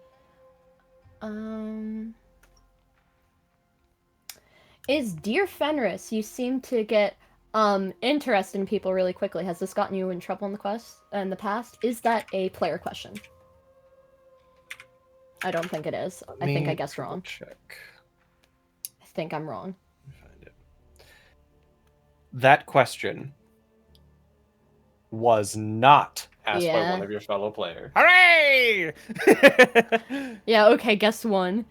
Is Dear Fenris, you seem to get interest in people really quickly. Has this gotten you in trouble in the past? Is that a player question? I don't think it is. I think I guessed wrong. Check. I think I'm wrong. Find it. That question was not asked by one of your fellow players. Hooray! Yeah, okay, guess one.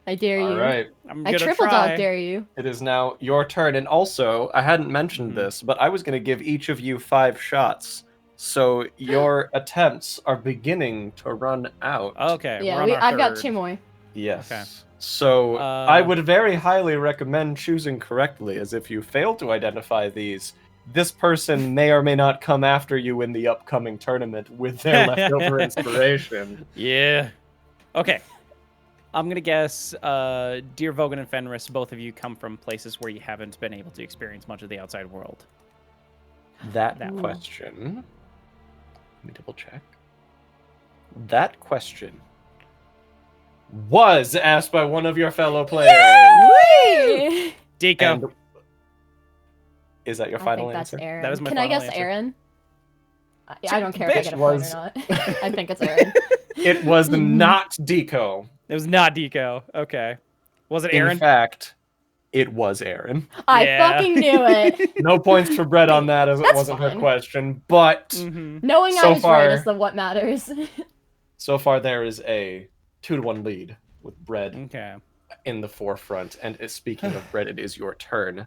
I dare you. All right. I triple dog dare you. It is now your turn. And also, I hadn't mentioned this, but I was going to give each of you 5 shots. So your attempts are beginning to run out. Okay. Yeah, we're on our I've got third. 2 more. Yes. Okay. So I would very highly recommend choosing correctly, as if you fail to identify these, this person may or may not come after you in the upcoming tournament with their leftover inspiration. Yeah. Okay. I'm going to guess, dear Vogan and Fenris, both of you come from places where you haven't been able to experience much of the outside world. That question... Let me double check. That question was asked by one of your fellow players. Yay! Deco. And is that your I final think that's answer? Aaron. That is my Can I final guess answer. Aaron? I don't care if I bitch get a point was- or not. I think it's Aaron. It was not Deco. It was not Deco. Okay. Was it Aaron? In fact, it was Aaron. I Yeah. fucking knew it. No points for Brett on that, as it That's wasn't her fine. question. But Knowing So I was far- right is what matters. so far, there is a 2-1 lead with Brett Okay. in the forefront. And speaking of Brett, it is your turn.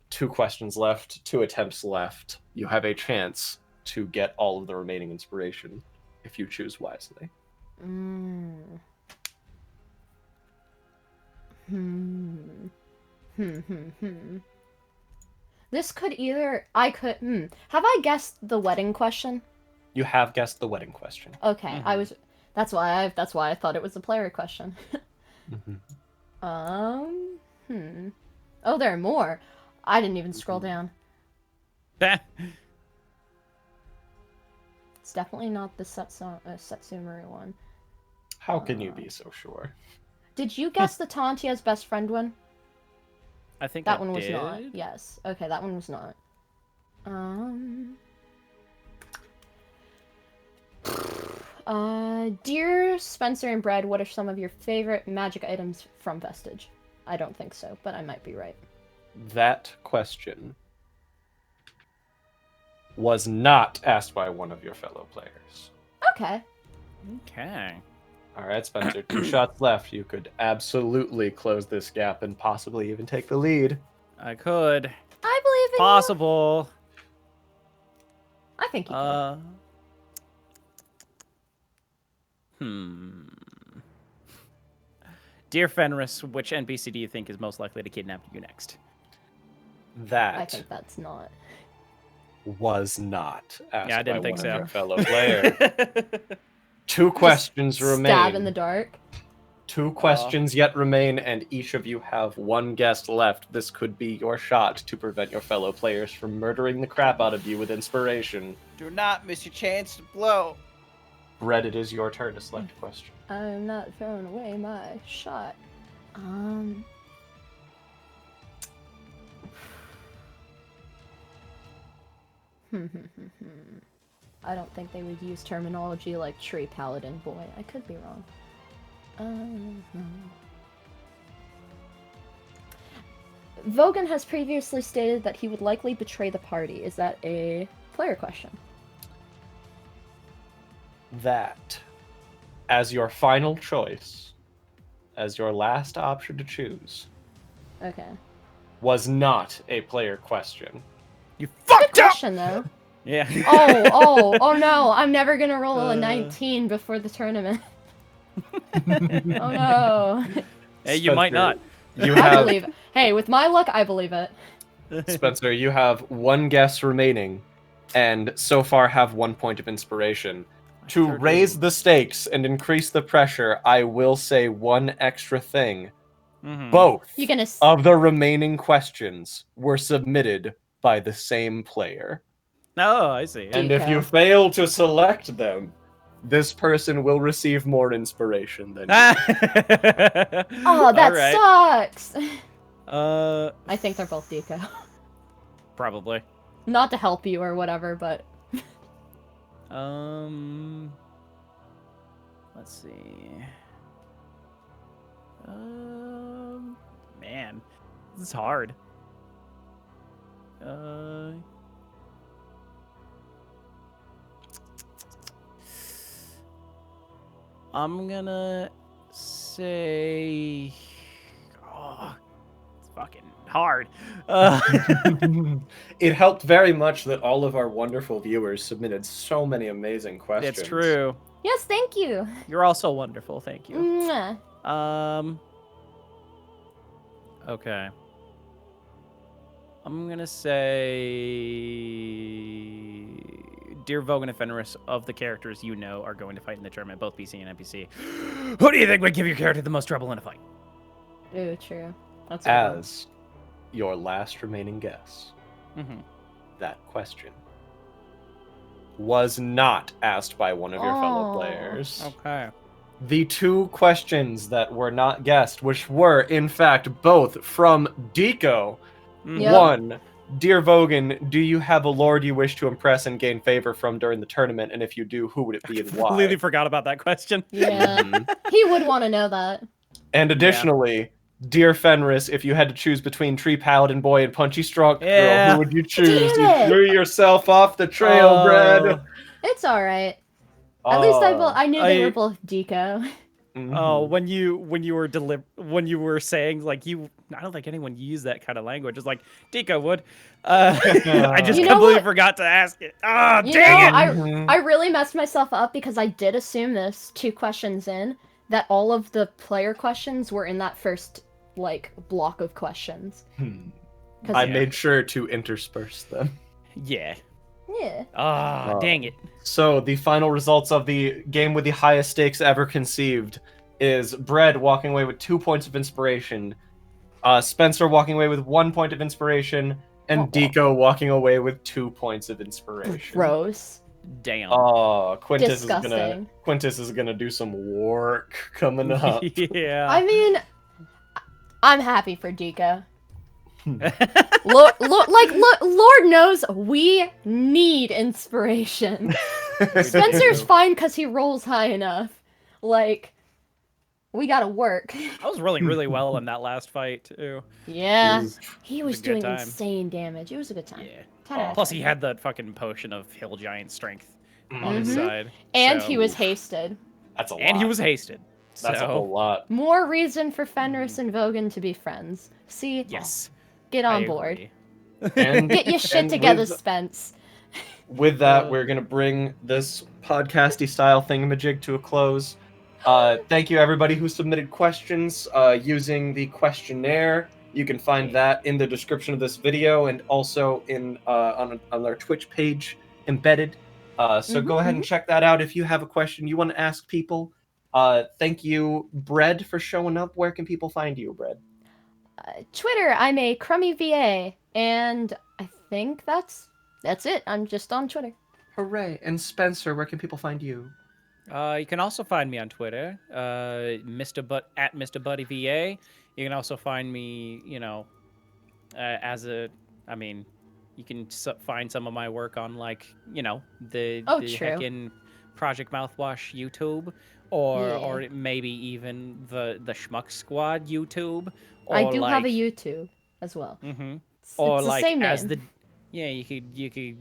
2 questions left, 2 attempts left. You have a chance to get all of the remaining inspiration if you choose wisely. This could either have I guessed the wedding question? You have guessed the wedding question. Okay, that's why I thought it was a player question. Oh, there are more. I didn't even scroll down. It's definitely not the Setsumari one. How can you be so sure? Did you guess the Tantia's best friend one? I think That I one was did. not. Yes. Okay, that one was not. Dear Spencer and Brad, what are some of your favorite magic items from Vestige? I don't think so, but I might be right. That question was not asked by one of your fellow players. Okay. Okay. All right, Spencer, 2 shots left. You could absolutely close this gap and possibly even take the lead. I could. I believe in Possible. you. I think you could. Dear Fenris, which NPC do you think is most likely to kidnap you next? That I think that's not. was not asked Yeah, I didn't by think one so. of your fellow players. 2 questions remain. Stab in the dark. 2 questions yet remain, and each of you have 1 guess left. This could be your shot to prevent your fellow players from murdering the crap out of you with inspiration. Do not miss your chance to blow. Brett, it is your turn to select a question. I'm not throwing away my shot. I don't think they would use terminology like tree paladin boy. I could be wrong. Vogan has previously stated that he would likely betray the party. Is that a player question? That, as your final choice, as your last option to choose, Okay. was not a player question. You Good fucked up! question, though. Yeah. Oh no! I'm never gonna roll a 19 before the tournament. Oh no! Hey, you might not. You I have, believe it. Hey, with my luck, I believe it. Spencer, you have 1 guess remaining, and so far have 1 point of inspiration. To sure raise do. the stakes and increase the pressure, I will say 1 extra thing. Mhm. Both You gonna? of the remaining questions were submitted by the same player. Oh, I see. And if you Deco. fail to select them, this person will receive more inspiration than you. Oh, that Alright. sucks. I I think they're both Deco. Probably. Not to help you or whatever, but Let's see. Man, this is hard. I'm gonna say, oh, it's fucking hard. It helped very much that all of our wonderful viewers submitted so many amazing questions. It's true. yes, thank you. You're also wonderful. Thank you. Mwah. Okay. I'm gonna say, dear Vogan and Fenris, of the characters you know are going to fight in the tournament, both PC and NPC, who do you think would give your character the most trouble in a fight? Ooh, true. That's a good one. As your last remaining guess, that question was not asked by one of your fellow players. Okay. The 2 questions that were not guessed, which were, in fact, both from Deco. Yep. 1, dear Vogan, do you have a lord you wish to impress and gain favor from during the tournament? And if you do, who would it be and why? Completely forgot about that question. Yeah, he would want to know that. And additionally, dear Fenris, if you had to choose between Tree Paladin Boy and Punchy Strong Girl, who would you choose? Damn it. You threw yourself off the trail, Brad. It's all right. At least I knew they were both Deco. Oh, when you were saying like I don't think anyone used that kind of language. It's like Deco would. I just You know completely what? forgot to ask it. Ah, You dang know, it! I really messed myself up because I did assume this 2 questions in that all of the player questions were in that first like block of questions. I made sure to intersperse them. Yeah. Yeah. Ah, dang it. So the final results of the game with the highest stakes ever conceived is Bread walking away with 2 points of inspiration, Spencer walking away with 1 point of inspiration, and Deco walking away with 2 points of inspiration. Gross. Damn. Oh, Disgusting. Quintus is gonna do some work coming up. Yeah. I mean, I'm happy for Dika. Lord knows we need inspiration. Spencer's fine because he rolls high enough. Like, we gotta work. I was rolling really well in that last fight too. Yeah, he was was a good doing time. insane damage. It was a good time. Yeah. 10 out of Plus, 10. he had that fucking potion of hill giant strength on his side. And so- he was hasted. That's a lot. And he was hasted. That's a whole lot. More reason for Fenris and Vogan to be friends. See? Yes. Get I on board. agree. And Get your shit and together, with- Spence. With that, we're gonna bring this podcasty style thingamajig to a close. Thank you everybody who submitted questions using the questionnaire. You can find that in the description of this video and also in on our Twitch page embedded. So go ahead and check that out if you have a question you want to ask people. Thank you, Bread, for showing up. Where can people find you, Bread? Twitter, I'm a crummy VA, and I think that's it. I'm just on Twitter. Hooray! And Spencer, where can people find you? You can also find me on Twitter, at Mr. Buddy VA. You can also find me, you can find some of my work on the true. heckin' Project Mouthwash YouTube, or maybe even the Schmuck Squad YouTube. Or I do have a YouTube as well. Mm-hmm. It's Or the same name. you could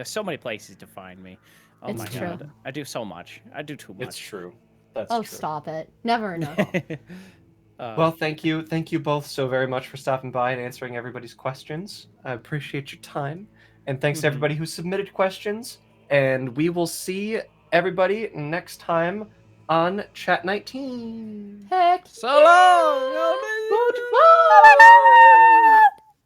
so many places to find me. Oh It's my true. god, I do so much. I do too much. It's true. That's Oh, true. stop it. Never enough. Well, thank you both so very much for stopping by and answering everybody's questions. I appreciate your time, and thanks to everybody who submitted questions. And we will see everybody next time on Chat19. Heck. So long!